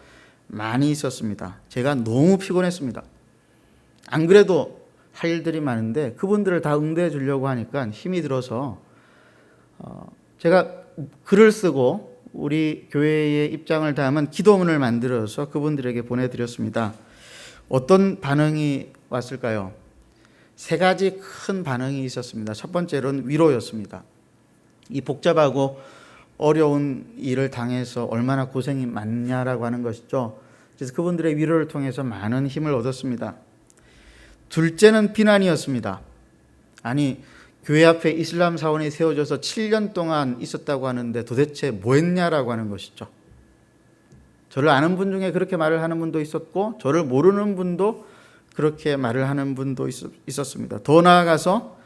많이 있었습니다. 제가 너무 피곤했습니다. 안 그래도 할 일들이 많은데 그분들을 다 응대해 주려고 하니까 힘이 들어서 제가 글을 쓰고 우리 교회의 입장을 담은 기도문을 만들어서 그분들에게 보내드렸습니다. 어떤 반응이 왔을까요? 세 가지 큰 반응이 있었습니다. 첫 번째로는 위로였습니다. 이 복잡하고 어려운 일을 당해서 얼마나 고생이 많냐라고 하는 것이죠. 그래서 그분들의 위로를 통해서 많은 힘을 얻었습니다. 둘째는 비난이었습니다. 아니, 교회 앞에 이슬람 사원이 세워져서 7년 동안 있었다고 하는데 도대체 뭐 했냐라고 하는 것이죠. 저를 아는 분 중에 그렇게 말을 하는 분도 있었고, 저를 모르는 분도 그렇게 말을 하는 분도 있었습니다. 더 나아가서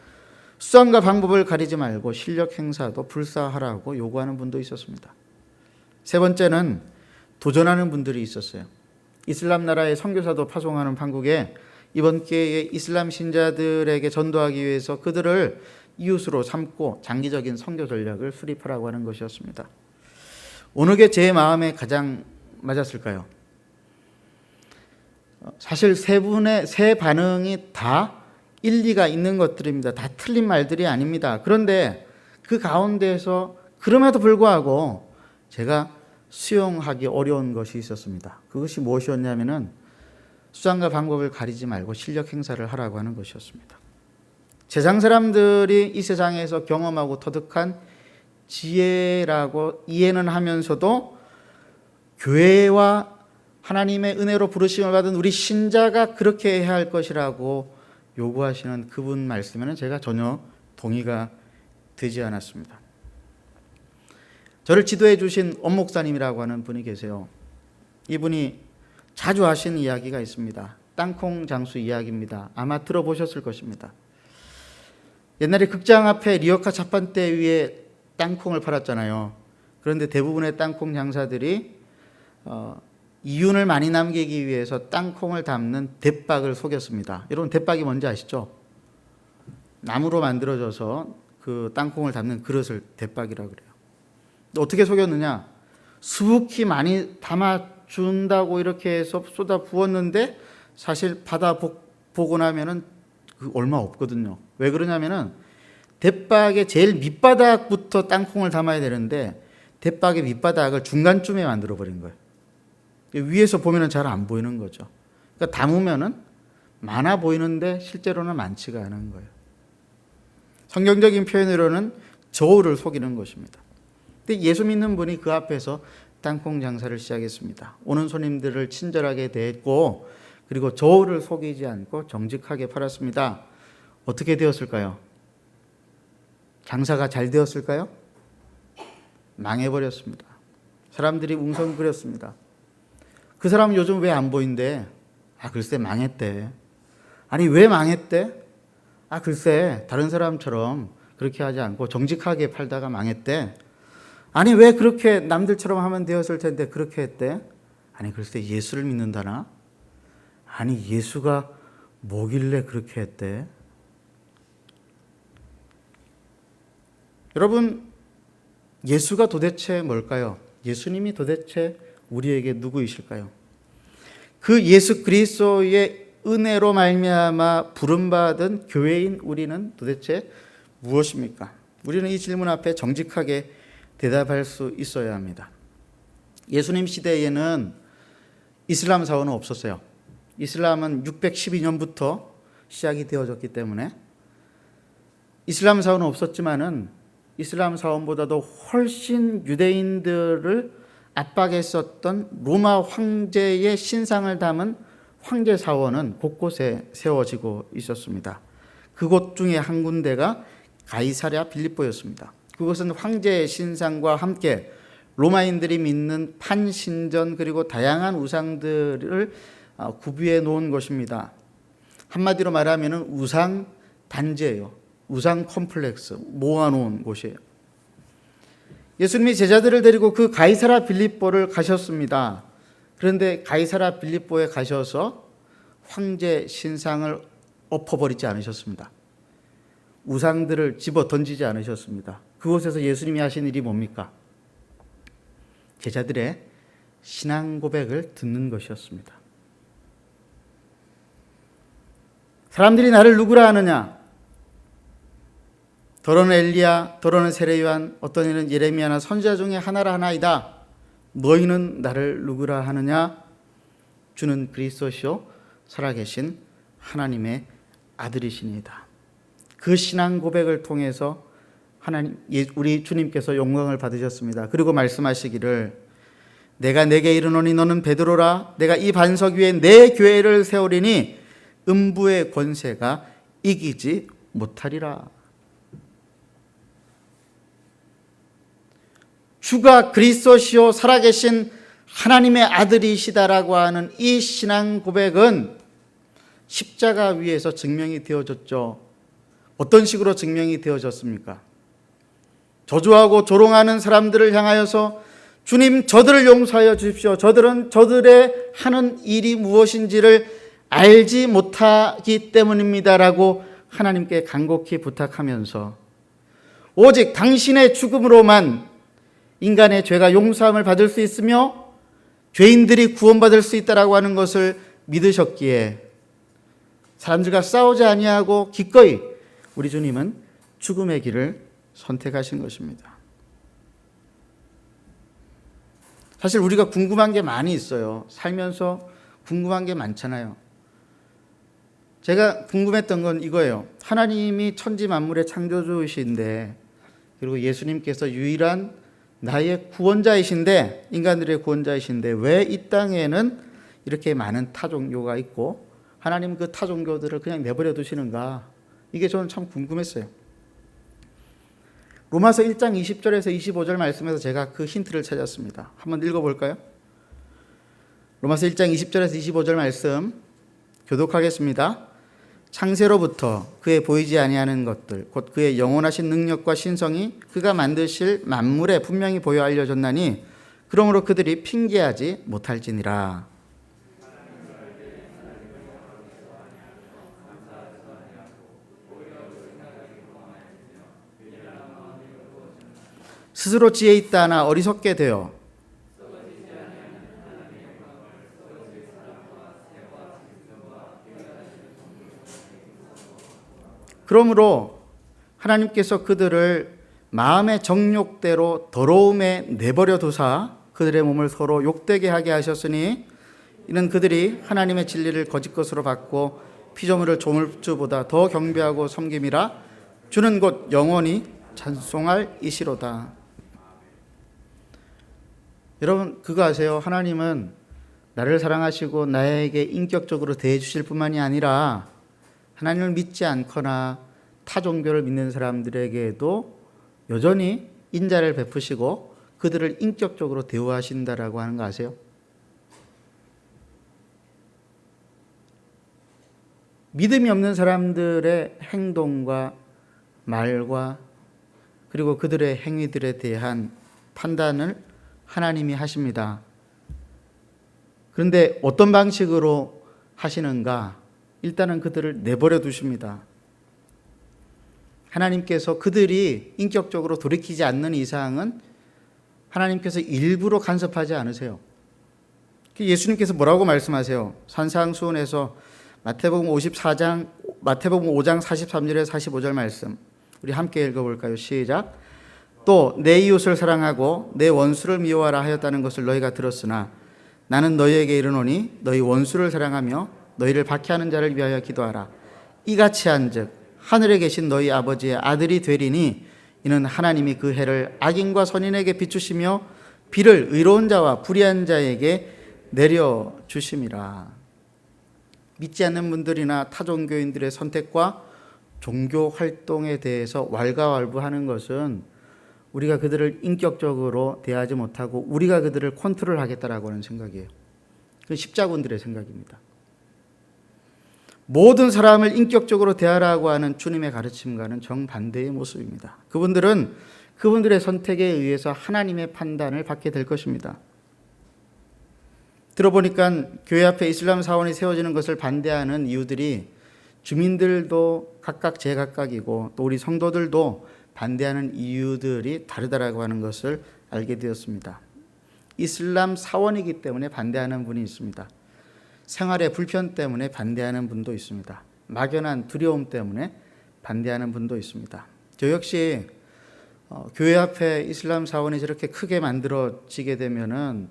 수단과 방법을 가리지 말고 실력 행사도 불사하라고 요구하는 분도 있었습니다. 세 번째는 도전하는 분들이 있었어요. 이슬람 나라의 선교사도 파송하는 판국에 이번 기회에 이슬람 신자들에게 전도하기 위해서 그들을 이웃으로 삼고 장기적인 선교 전략을 수립하라고 하는 것이었습니다. 어느 게 제 마음에 가장 맞았을까요? 사실 세 반응이 다 일리가 있는 것들입니다. 다 틀린 말들이 아닙니다. 그런데 그 가운데에서 그럼에도 불구하고 제가 수용하기 어려운 것이 있었습니다. 그것이 무엇이었냐면은 수단과 방법을 가리지 말고 실력 행사를 하라고 하는 것이었습니다. 세상 사람들이 이 세상에서 경험하고 터득한 지혜라고 이해는 하면서도 교회와 하나님의 은혜로 부르심을 받은 우리 신자가 그렇게 해야 할 것이라고 요구하시는 그분 말씀에는 제가 전혀 동의가 되지 않았습니다. 저를 지도해 주신 엄 목사님이라고 하는 분이 계세요. 이분이 자주 하시는 이야기가 있습니다. 땅콩 장수 이야기입니다. 아마 들어보셨을 것입니다. 옛날에 극장 앞에 리어카 자판대 위에 땅콩을 팔았잖아요. 그런데 대부분의 땅콩 장사들이 이윤을 많이 남기기 위해서 땅콩을 담는 대박을 속였습니다. 여러분, 대박이 뭔지 아시죠? 나무로 만들어져서 그 땅콩을 담는 그릇을 대박이라고 그래요. 어떻게 속였느냐? 수북히 많이 담아준다고 이렇게 해서 쏟아 부었는데 사실 받아보고 나면은 얼마 없거든요. 왜 그러냐면은 대박의 제일 밑바닥부터 땅콩을 담아야 되는데 대박의 밑바닥을 중간쯤에 만들어 버린 거예요. 위에서 보면은 잘 안 보이는 거죠. 그러니까 담으면은 많아 보이는데 실제로는 많지가 않은 거예요. 성경적인 표현으로는 저울을 속이는 것입니다. 근데 예수 믿는 분이 그 앞에서 땅콩 장사를 시작했습니다. 오는 손님들을 친절하게 대했고, 그리고 저울을 속이지 않고 정직하게 팔았습니다. 어떻게 되었을까요? 장사가 잘 되었을까요? 망해버렸습니다. 사람들이 웅성거렸습니다. 그 사람은 요즘 왜 안 보인대? 글쎄 망했대. 아니, 왜 망했대? 글쎄 다른 사람처럼 그렇게 하지 않고 정직하게 팔다가 망했대. 아니, 왜 그렇게 남들처럼 하면 되었을 텐데 그렇게 했대? 아니, 글쎄 예수를 믿는다나? 아니, 예수가 뭐길래 그렇게 했대? 여러분, 예수가 도대체 뭘까요? 예수님이 도대체 우리에게 누구이실까요? 그 예수 그리스도의 은혜로 말미암아 부름받은 교회인 우리는 도대체 무엇입니까? 우리는 이 질문 앞에 정직하게 대답할 수 있어야 합니다. 예수님 시대에는 이슬람 사원은 없었어요. 이슬람은 612년부터 시작이 되어졌기 때문에 이슬람 사원은 없었지만은 이슬람 사원보다도 훨씬 유대인들을 압박했었던 로마 황제의 신상을 담은 황제 사원은 곳곳에 세워지고 있었습니다. 그곳 중에 한 군데가 가이사랴 빌립보였습니다. 그것은 황제의 신상과 함께 로마인들이 믿는 판신전 그리고 다양한 우상들을 구비해 놓은 것입니다. 한마디로 말하면 우상 단지예요. 우상 컴플렉스 모아놓은 곳이에요. 예수님이 제자들을 데리고 그 가이사랴 빌립보를 가셨습니다. 그런데 가이사랴 빌립보에 가셔서 황제 신상을 엎어버리지 않으셨습니다. 우상들을 집어 던지지 않으셨습니다. 그곳에서 예수님이 하신 일이 뭡니까? 제자들의 신앙 고백을 듣는 것이었습니다. 사람들이 나를 누구라 하느냐? 더러는 엘리야, 더러는 세례요한, 어떤 이는 예레미야나 선지자 중에 하나라 하나이다. 너희는 나를 누구라 하느냐? 주는 그리스도시요 살아계신 하나님의 아들이시니이다. 그 신앙 고백을 통해서 하나님, 우리 주님께서 영광을 받으셨습니다. 그리고 말씀하시기를 내가 내게 이르노니 너는 베드로라. 내가 이 반석 위에 내 교회를 세우리니 음부의 권세가 이기지 못하리라. 주가 그리스도시요 살아계신 하나님의 아들이시다라고 하는 이 신앙 고백은 십자가 위에서 증명이 되어졌죠. 어떤 식으로 증명이 되어졌습니까? 저주하고 조롱하는 사람들을 향하여서 주님 저들을 용서하여 주십시오. 저들은 저들의 하는 일이 무엇인지를 알지 못하기 때문입니다라고 하나님께 간곡히 부탁하면서 오직 당신의 죽음으로만 인간의 죄가 용서함을 받을 수 있으며 죄인들이 구원받을 수 있다라고 하는 것을 믿으셨기에 사람들과 싸우지 아니하고 기꺼이 우리 주님은 죽음의 길을 선택하신 것입니다. 사실 우리가 궁금한 게 많이 있어요. 살면서 궁금한 게 많잖아요. 제가 궁금했던 건 이거예요. 하나님이 천지 만물의 창조주이신데 그리고 예수님께서 유일한 나의 구원자이신데 인간들의 구원자이신데 왜 이 땅에는 이렇게 많은 타종교가 있고 하나님 그 타종교들을 그냥 내버려 두시는가? 이게 저는 참 궁금했어요. 로마서 1장 20절에서 25절 말씀에서 제가 그 힌트를 찾았습니다. 한번 읽어볼까요? 로마서 1장 20절에서 25절 말씀 교독하겠습니다. 창세로부터 그의 보이지 아니하는 것들 곧 그의 영원하신 능력과 신성이 그가 만드실 만물에 분명히 보여 알려졌나니 그러므로 그들이 핑계하지 못할지니라. 스스로 지혜 있다 하나 어리석게 되어 그러므로 하나님께서 그들을 마음의 정욕대로 더러움에 내버려 두사 그들의 몸을 서로 욕되게 하게 하셨으니 이는 그들이 하나님의 진리를 거짓 것으로 받고 피조물을 조물주보다 더 경배하고 섬김이라. 주는 곧 영원히 찬송할 이시로다. 여러분 그거 아세요? 하나님은 나를 사랑하시고 나에게 인격적으로 대해 주실 뿐만이 아니라 하나님을 믿지 않거나 타종교를 믿는 사람들에게도 여전히 인자를 베푸시고 그들을 인격적으로 대우하신다라고 하는 거 아세요? 믿음이 없는 사람들의 행동과 말과 그리고 그들의 행위들에 대한 판단을 하나님이 하십니다. 그런데 어떤 방식으로 하시는가? 일단은 그들을 내버려 두십니다. 하나님께서 그들이 인격적으로 돌이키지 않는 이상은 하나님께서 일부러 간섭하지 않으세요. 예수님께서 뭐라고 말씀하세요? 산상수훈에서 마태복음 5장 43절에 45절 말씀 우리 함께 읽어볼까요? 시작. 또 내 이웃을 사랑하고 내 원수를 미워하라 하였다는 것을 너희가 들었으나 나는 너희에게 이르노니 너희 원수를 사랑하며 너희를 박해하는 자를 위하여 기도하라. 이같이 한즉 하늘에 계신 너희 아버지의 아들이 되리니 이는 하나님이 그 해를 악인과 선인에게 비추시며 비를 의로운 자와 불의한 자에게 내려주심이라. 믿지 않는 분들이나 타종교인들의 선택과 종교 활동에 대해서 왈가왈부하는 것은 우리가 그들을 인격적으로 대하지 못하고 우리가 그들을 컨트롤하겠다라고 하는 생각이에요. 그 십자군들의 생각입니다. 모든 사람을 인격적으로 대하라고 하는 주님의 가르침과는 정반대의 모습입니다. 그분들은 그분들의 선택에 의해서 하나님의 판단을 받게 될 것입니다. 들어보니까 교회 앞에 이슬람 사원이 세워지는 것을 반대하는 이유들이 주민들도 각각 제각각이고 또 우리 성도들도 반대하는 이유들이 다르다라고 하는 것을 알게 되었습니다. 이슬람 사원이기 때문에 반대하는 분이 있습니다. 생활의 불편 때문에 반대하는 분도 있습니다. 막연한 두려움 때문에 반대하는 분도 있습니다. 저 역시 교회 앞에 이슬람 사원이 저렇게 크게 만들어지게 되면은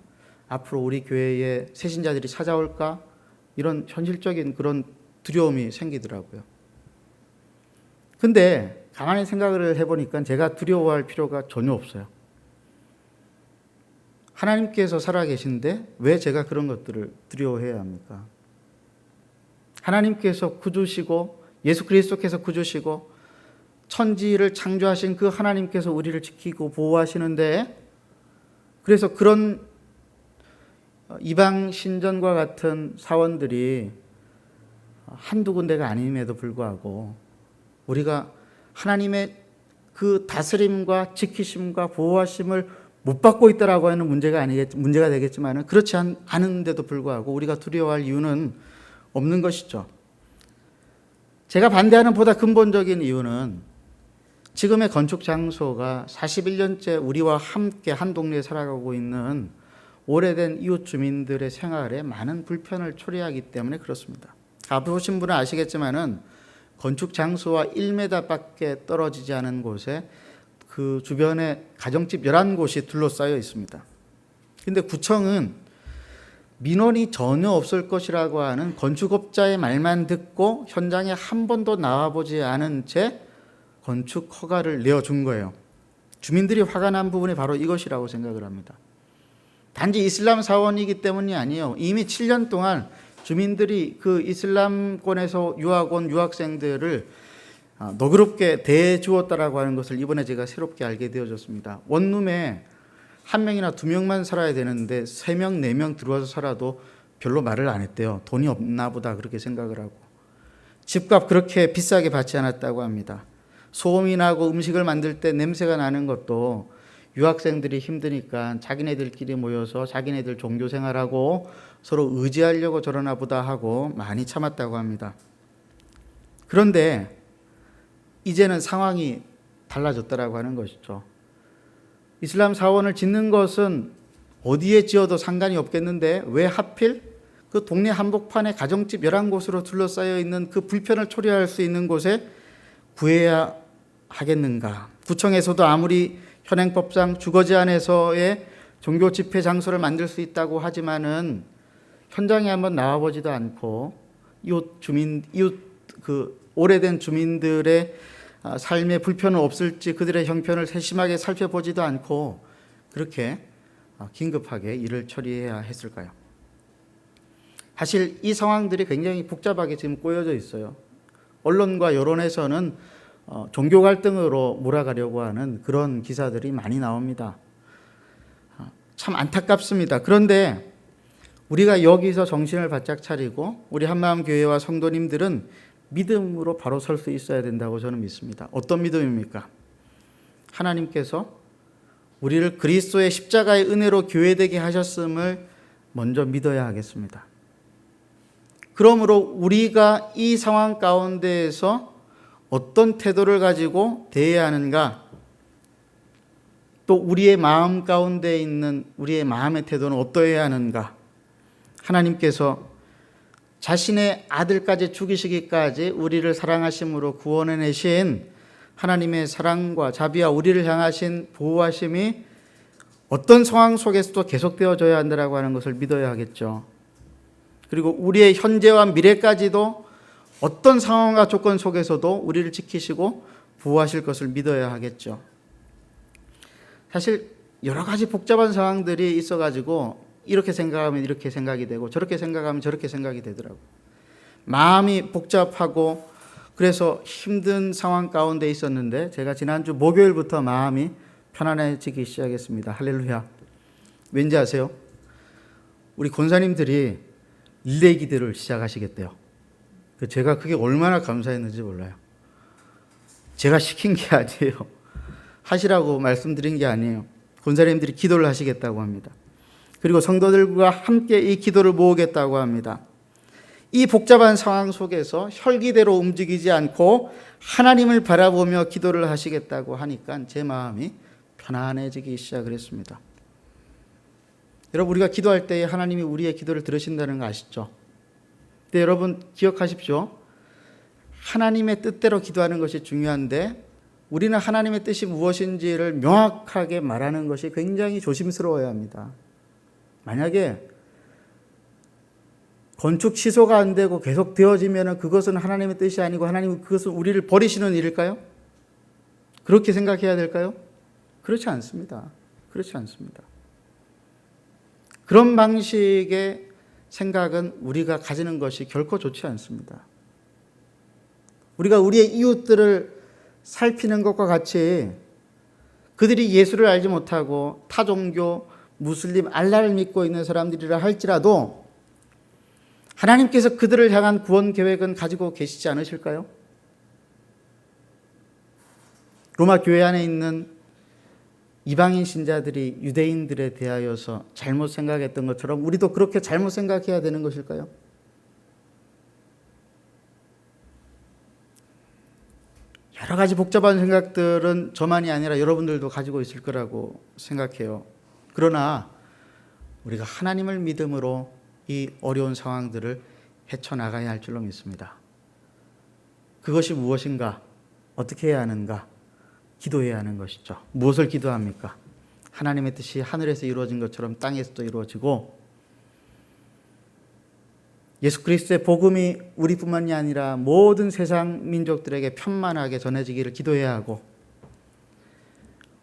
앞으로 우리 교회에 새신자들이 찾아올까? 이런 현실적인 그런 두려움이 생기더라고요. 근데 가만히 생각을 해보니까 제가 두려워할 필요가 전혀 없어요. 하나님께서 살아계신데 왜 제가 그런 것들을 두려워해야 합니까? 하나님께서 구주시고 예수 그리스도께서 구주시고 천지를 창조하신 그 하나님께서 우리를 지키고 보호하시는데 그래서 그런 이방 신전과 같은 사원들이 한두 군데가 아님에도 불구하고 우리가 하나님의 그 다스림과 지키심과 보호하심을 못 받고 있다라고 하는 문제가 되겠지만 그렇지 않은데도 불구하고 우리가 두려워할 이유는 없는 것이죠. 제가 반대하는 보다 근본적인 이유는 지금의 건축 장소가 41년째 우리와 함께 한 동네에 살아가고 있는 오래된 이웃 주민들의 생활에 많은 불편을 초래하기 때문에 그렇습니다. 가보신 분은 아시겠지만은 건축 장소와 1m밖에 떨어지지 않은 곳에 그 주변에 가정집 11곳이 둘러싸여 있습니다. 그런데 구청은 민원이 전혀 없을 것이라고 하는 건축업자의 말만 듣고 현장에 한 번도 나와보지 않은 채 건축 허가를 내어준 거예요. 주민들이 화가 난 부분이 바로 이것이라고 생각을 합니다. 단지 이슬람 사원이기 때문이 아니에요. 이미 7년 동안 주민들이 그 이슬람권에서 유학 온 유학생들을 너그럽게 대해주었다라고 하는 것을 이번에 제가 새롭게 알게 되어졌습니다. 원룸에 한 명이나 두 명만 살아야 되는데 3명, 4명 들어와서 살아도 별로 말을 안 했대요. 돈이 없나 보다 그렇게 생각을 하고. 집값 그렇게 비싸게 받지 않았다고 합니다. 소음이 나고 음식을 만들 때 냄새가 나는 것도 유학생들이 힘드니까 자기네들끼리 모여서 자기네들 종교 생활하고 서로 의지하려고 저러나 보다 하고 많이 참았다고 합니다. 그런데 이제는 상황이 달라졌다라고 하는 것이죠. 이슬람 사원을 짓는 것은 어디에 지어도 상관이 없겠는데 왜 하필 그 동네 한복판에 가정집 11곳으로 둘러싸여 있는 그 불편을 초래할 수 있는 곳에 구해야 하겠는가? 구청에서도 아무리 현행법상 주거지 안에서의 종교 집회 장소를 만들 수 있다고 하지만은 현장에 한번 나와보지도 않고 이웃 그 오래된 주민들의 삶의 불편은 없을지 그들의 형편을 세심하게 살펴보지도 않고 그렇게 긴급하게 일을 처리해야 했을까요? 사실 이 상황들이 굉장히 복잡하게 지금 꼬여져 있어요. 언론과 여론에서는 종교 갈등으로 몰아가려고 하는 그런 기사들이 많이 나옵니다. 참 안타깝습니다. 그런데 우리가 여기서 정신을 바짝 차리고 우리 한마음 교회와 성도님들은 믿음으로 바로 설 수 있어야 된다고 저는 믿습니다. 어떤 믿음입니까? 하나님께서 우리를 그리스도의 십자가의 은혜로 교회되게 하셨음을 먼저 믿어야 하겠습니다. 그러므로 우리가 이 상황 가운데에서 어떤 태도를 가지고 대해야 하는가, 또 우리의 마음 가운데 있는 우리의 마음의 태도는 어떠해야 하는가? 하나님께서 자신의 아들까지 죽이시기까지 우리를 사랑하심으로 구원해내신 하나님의 사랑과 자비와 우리를 향하신 보호하심이 어떤 상황 속에서도 계속되어져야 한다고 하는 것을 믿어야 하겠죠. 그리고 우리의 현재와 미래까지도 어떤 상황과 조건 속에서도 우리를 지키시고 보호하실 것을 믿어야 하겠죠. 사실 여러 가지 복잡한 상황들이 있어가지고 이렇게 생각하면 이렇게 생각이 되고 저렇게 생각하면 저렇게 생각이 되더라고요. 마음이 복잡하고 그래서 힘든 상황 가운데 있었는데 제가 지난주 목요일부터 마음이 편안해지기 시작했습니다. 할렐루야. 왠지 아세요? 우리 권사님들이 릴레이 기도를 시작하시겠대요. 제가 그게 얼마나 감사했는지 몰라요. 제가 시킨 게 아니에요. 하시라고 말씀드린 게 아니에요. 권사님들이 기도를 하시겠다고 합니다. 그리고 성도들과 함께 이 기도를 모으겠다고 합니다. 이 복잡한 상황 속에서 혈기대로 움직이지 않고 하나님을 바라보며 기도를 하시겠다고 하니까 제 마음이 편안해지기 시작을 했습니다. 여러분, 우리가 기도할 때 하나님이 우리의 기도를 들으신다는 거 아시죠? 근데 여러분 기억하십시오. 하나님의 뜻대로 기도하는 것이 중요한데 우리는 하나님의 뜻이 무엇인지를 명확하게 말하는 것이 굉장히 조심스러워야 합니다. 만약에 건축 취소가 안 되고 계속 되어지면 그것은 하나님의 뜻이 아니고 하나님은 그것은 우리를 버리시는 일일까요? 그렇게 생각해야 될까요? 그렇지 않습니다. 그렇지 않습니다. 그런 방식의 생각은 우리가 가지는 것이 결코 좋지 않습니다. 우리가 우리의 이웃들을 살피는 것과 같이 그들이 예수를 알지 못하고 타 종교, 무슬림, 알라를 믿고 있는 사람들이라 할지라도 하나님께서 그들을 향한 구원 계획은 가지고 계시지 않으실까요? 로마 교회 안에 있는 이방인 신자들이 유대인들에 대하여서 잘못 생각했던 것처럼 우리도 그렇게 잘못 생각해야 되는 것일까요? 여러 가지 복잡한 생각들은 저만이 아니라 여러분들도 가지고 있을 거라고 생각해요. 그러나 우리가 하나님을 믿음으로 이 어려운 상황들을 헤쳐나가야 할 줄로 믿습니다. 그것이 무엇인가? 어떻게 해야 하는가? 기도해야 하는 것이죠. 무엇을 기도합니까? 하나님의 뜻이 하늘에서 이루어진 것처럼 땅에서도 이루어지고 예수 그리스도의 복음이 우리뿐만이 아니라 모든 세상 민족들에게 편만하게 전해지기를 기도해야 하고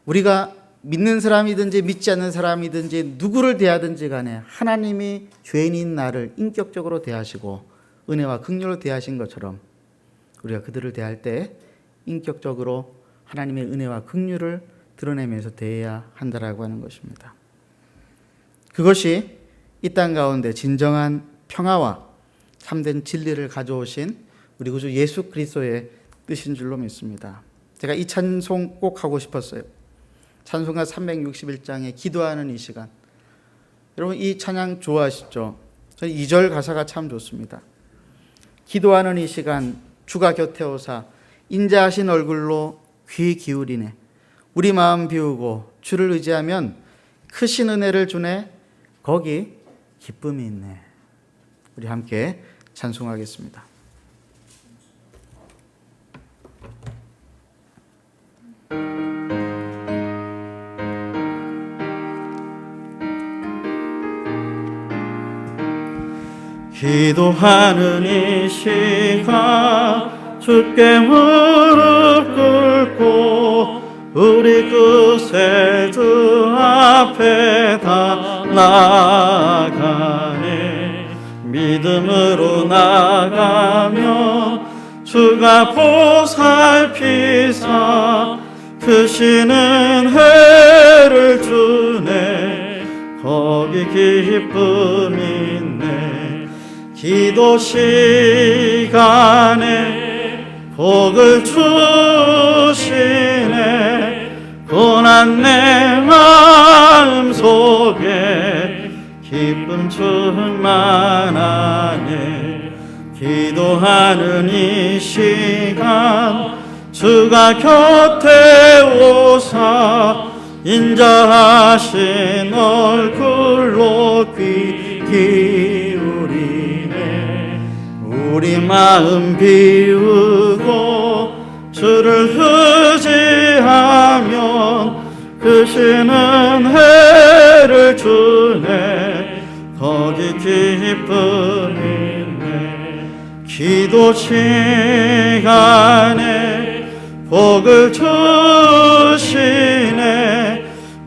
우리가 믿는 사람이든지 믿지 않는 사람이든지 누구를 대하든지 간에 하나님이 죄인인 나를 인격적으로 대하시고 은혜와 긍휼로 대하신 것처럼 우리가 그들을 대할 때 인격적으로 하나님의 은혜와 긍휼을 드러내면서 대해야 한다라고 하는 것입니다. 그것이 이 땅 가운데 진정한 평화와 참된 진리를 가져오신 우리 구주 예수 그리스도의 뜻인 줄로 믿습니다. 제가 이 찬송 꼭 하고 싶었어요. 찬송가 361장에 기도하는 이 시간. 여러분 이 찬양 좋아하시죠? 저는 2절 가사가 참 좋습니다. 기도하는 이 시간 주가 곁에 오사 인자하신 얼굴로 귀 기울이네. 우리 마음 비우고 주를 의지하면 크신 은혜를 주네. 거기 기쁨이 있네. 우리 함께 찬송하겠습니다. 기도하는 이 시간 주께 무릎 꿇고 우리 그 세주 앞에 다 나아가네. 믿음으로 나가며 주가 보살피사 크신 은혜를 주네. 거기 기쁨이 있네. 기도 시간에 복을 주시네. 고난 내 마음 속에 기쁨 충만하네. 기도하는 이 시간 주가 곁에 오사 인자하신 얼굴로 귀 기울이네. 우리 마음 비우고 주를 의지하면 크시는 해를 주네. 거기 기쁨이 있네. 기도 시간에 복을 주시네.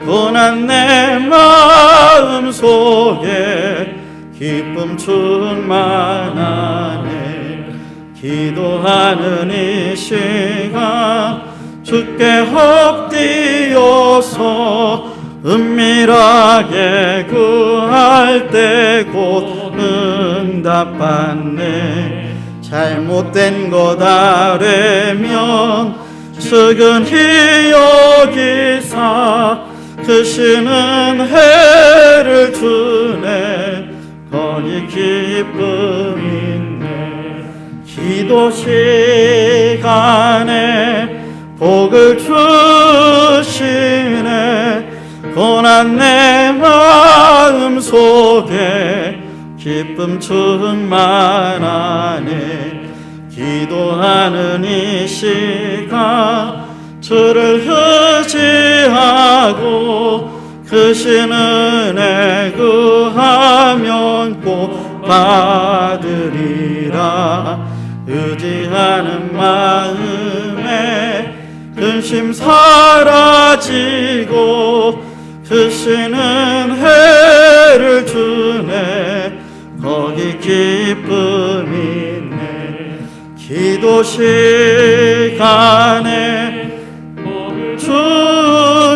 고난 내 마음 속에 기쁨 충만하네. 기도하는 이 시간 주께 엎드려서 은밀하게 구할 때 곧 응답받네. 잘못된 것 아뢰면 측은히 여기사 크시는 해를 주네. 거기 기쁨이 있네. 기도 시간에 복을 주시네. 고난 내 마음 속에 기쁨 충만하네. 기도하는 이 시간 주를 의지하고 크신 은혜 구하면 꼭 받으리라. 의지하는 마음에 근심 사라지고 크시는 해를 주네. 거기 기쁨이 있네. 기도 시간에 복을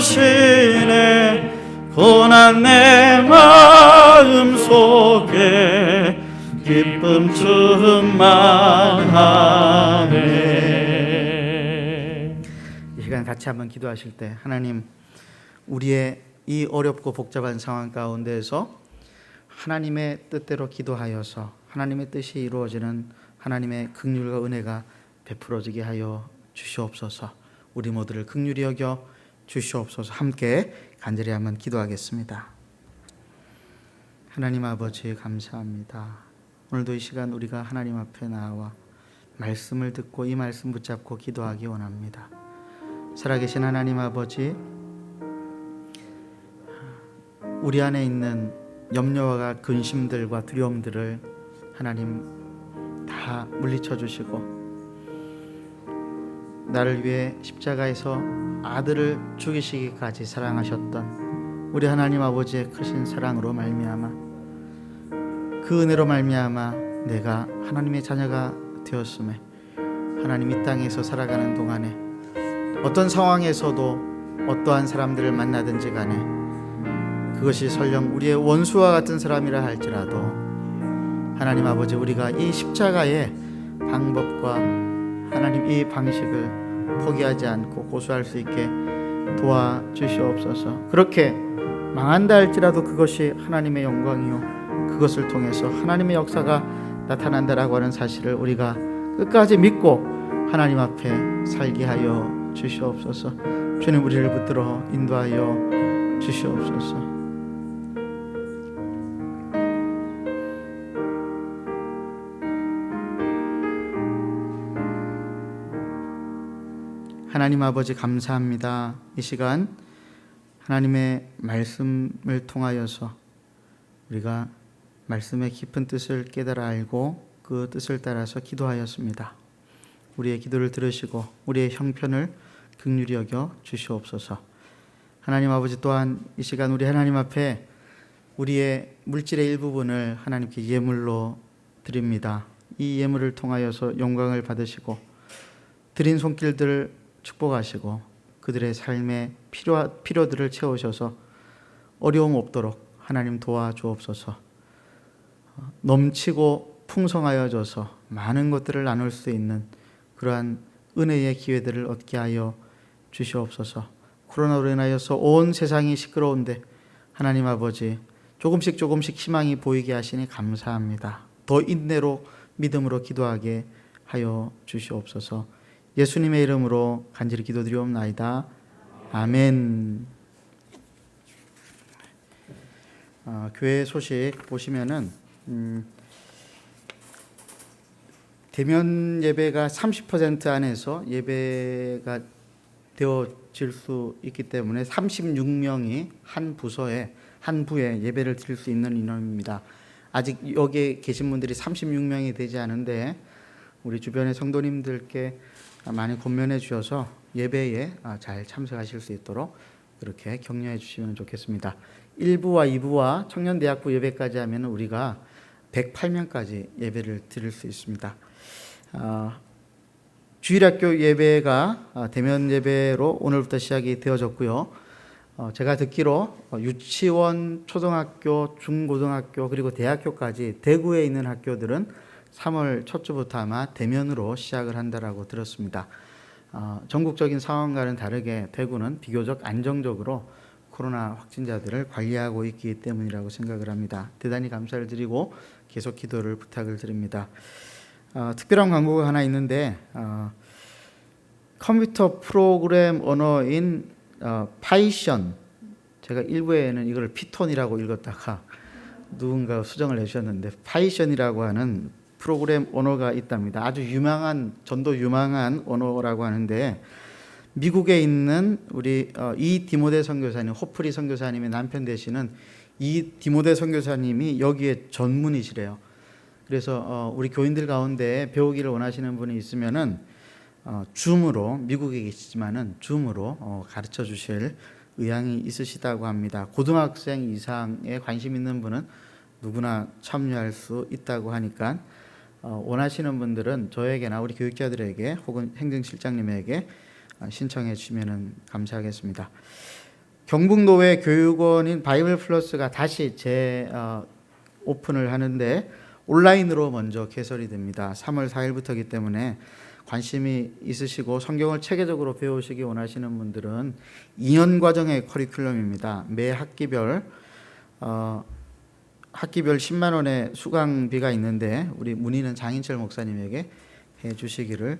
주시네. 고난 내 마음 속에 기쁨 충만하네. 이 시간 같이 한번 기도하실 때 하나님, 우리의 이 어렵고 복잡한 상황 가운데에서 하나님의 뜻대로 기도하여서 하나님의 뜻이 이루어지는 하나님의 긍휼과 은혜가 베풀어지게 하여 주시옵소서. 우리 모두를 긍휼히 여겨 주시옵소서. 함께 간절히 한번 기도하겠습니다. 하나님 아버지 감사합니다. 오늘도 이 시간 우리가 하나님 앞에 나와 말씀을 듣고 이 말씀 붙잡고 기도하기 원합니다. 살아계신 하나님 아버지, 우리 안에 있는 염려와 근심들과 두려움들을 하나님 다 물리쳐 주시고 나를 위해 십자가에서 아들을 죽이시기까지 사랑하셨던 우리 하나님 아버지의 크신 사랑으로 말미암아, 그 은혜로 말미암아 내가 하나님의 자녀가 되었음에 하나님 이 땅에서 살아가는 동안에 어떤 상황에서도 어떠한 사람들을 만나든지 간에 그것이 설령 우리의 원수와 같은 사람이라 할지라도 하나님 아버지, 우리가 이 십자가의 방법과 하나님 이 방식을 포기하지 않고 고수할 수 있게 도와주시옵소서. 그렇게 망한다 할지라도 그것이 하나님의 영광이요 그것을 통해서 하나님의 역사가 나타난다라고 하는 사실을 우리가 끝까지 믿고 하나님 앞에 살게 하여 주시옵소서. 주님, 우리를 붙들어 인도하여 주시옵소서. 하나님 아버지 감사합니다. 이 시간 하나님의 말씀을 통하여서 우리가 말씀의 깊은 뜻을 깨달아 알고 그 뜻을 따라서 기도하였습니다. 우리의 기도를 들으시고 우리의 형편을 긍휼히 여겨 주시옵소서. 하나님 아버지, 또한 이 시간 우리 하나님 앞에 우리의 물질의 일부분을 하나님께 예물로 드립니다. 이 예물을 통하여서 영광을 받으시고 드린 손길들을 축복하시고 그들의 삶의 필요들을 채우셔서 어려움 없도록 하나님 도와주옵소서. 넘치고 풍성하여져서 많은 것들을 나눌 수 있는 그러한 은혜의 기회들을 얻게 하여 주시옵소서. 코로나로 인하여서 온 세상이 시끄러운데 하나님 아버지, 조금씩 희망이 보이게 하시니 감사합니다. 더 인내로 믿음으로 기도하게 하여 주시옵소서. 예수님의 이름으로 간절히 기도드리옵나이다. 아멘. 교회 소식 보시면은 대면 예배가 30% 안에서 예배가 되어질 수 있기 때문에 36명이 한 부서에 한 부에 예배를 드릴 수 있는 인원입니다. 아직 여기에 계신 분들이 36명이 되지 않은데 우리 주변의 성도님들께 많이 권면해 주셔서 예배에 잘 참석하실 수 있도록 그렇게 격려해 주시면 좋겠습니다. 1부와 2부와 청년대학부 예배까지 하면 우리가 108명까지 예배를 드릴 수 있습니다. 주일학교 예배가 대면 예배로 오늘부터 시작이 되어졌고요. 제가 듣기로 유치원, 초등학교, 중고등학교 그리고 대학교까지 대구에 있는 학교들은 3월 첫 주부터 아마 대면으로 시작을 한다라고 들었습니다. 전국적인 상황과는 다르게 대구는 비교적 안정적으로 코로나 확진자들을 관리하고 있기 때문이라고 생각을 합니다. 대단히 감사를 드리고 계속 기도를 부탁을 드립니다. 특별한 광고가 하나 있는데 컴퓨터 프로그램 언어인 파이션, 제가 일부에는 이걸 피톤이라고 읽었다가 누군가 수정을 해주셨는데 파이션이라고 하는 프로그램 언어가 있답니다. 아주 유명한, 전도 유망한 언어라고 하는데 미국에 있는 우리 이 디모데 선교사님, 호프리 선교사님의 남편 되시는 이 디모데 선교사님이 여기에 전문이시래요. 그래서 우리 교인들 가운데 배우기를 원하시는 분이 있으면은 줌으로, 미국에 계시지만은 줌으로 가르쳐 주실 의향이 있으시다고 합니다. 고등학생 이상에 관심 있는 분은 누구나 참여할 수 있다고 하니까 원하시는 분들은 저에게나 우리 교육자들에게 혹은 행정실장님에게 신청해 주시면 감사하겠습니다. 경북노회 교육원인 바이블 플러스가 다시 오픈을 하는데 온라인으로 먼저 개설이 됩니다. 3월 4일부터이기 때문에 관심이 있으시고 성경을 체계적으로 배우시기 원하시는 분들은 2년 과정의 커리큘럼입니다. 매 학기별 10만 원의 수강비가 있는데 우리 문의는 장인철 목사님에게 해 주시기를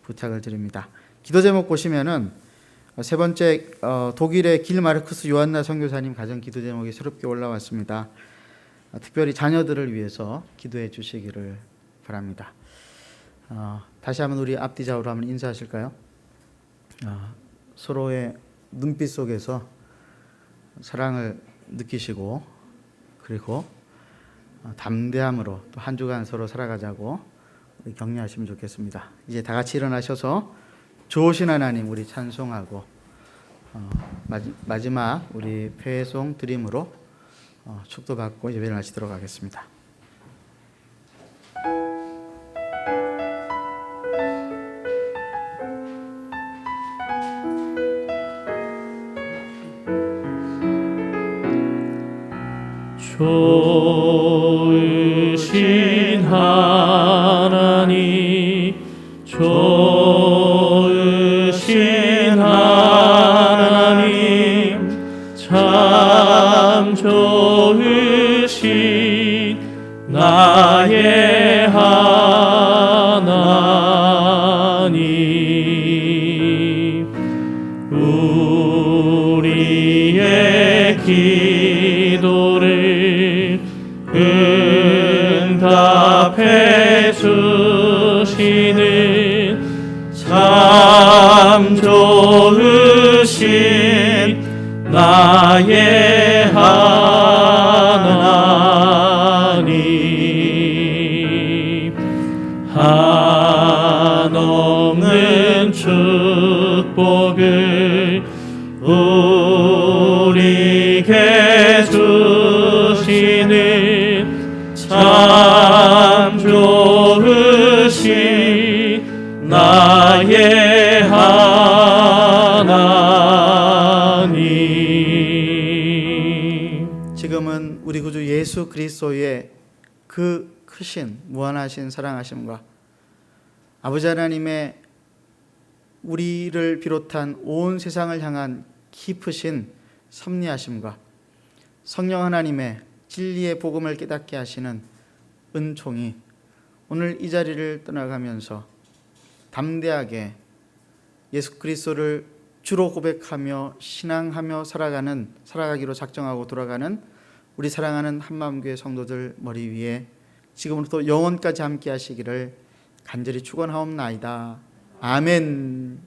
부탁을 드립니다. 기도 제목 보시면은 세 번째 독일의 길 마르크스 요한나 선교사님 가정 기도 제목이 새롭게 올라왔습니다. 특별히 자녀들을 위해서 기도해 주시기를 바랍니다. 다시 한번 우리 앞뒤 좌우로 한번 인사하실까요? 서로의 눈빛 속에서 사랑을 느끼시고 그리고 담대함으로 또 한 주간 서로 살아가자고 우리 격려하시면 좋겠습니다. 이제 다 같이 일어나셔서 좋으신 하나님 우리 찬송하고 마지막 우리 회송 드림으로 축도받고 예배를 마치도록 하겠습니다. 좋으신 하나님, 좋으신 하나님, 참 좋으신 나의 하나님, 우리의 기도를 응답해 주시는 참 좋으신 나의 하나님, 한없는 축복을 우리에게 주시는 참 좋으신 나의 하나님. 지금은 우리 구주 예수 그리스도의 그 크신 무한하신 사랑하심과 아버지 하나님의 우리를 비롯한 온 세상을 향한 깊으신 섭리하심과 성령 하나님의 진리의 복음을 깨닫게 하시는 은총이 오늘 이 자리를 떠나가면서 담대하게 예수 그리스도를 주로 고백하며 신앙하며 살아가기로 작정하고 돌아가는 우리 사랑하는 한마음교회 성도들 머리 위에 지금부터 영원까지 함께 하시기를 간절히 축원하옵나이다. 아멘.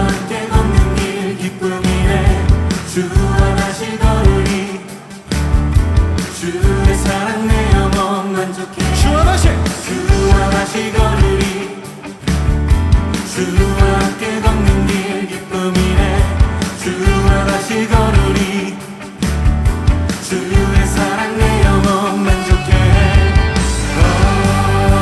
함께 걷는 길 기쁨이네. 주와 다시 걸으리. 주의 사랑 내 영혼 만족해. 주와 다시 걸으리. 주와 함께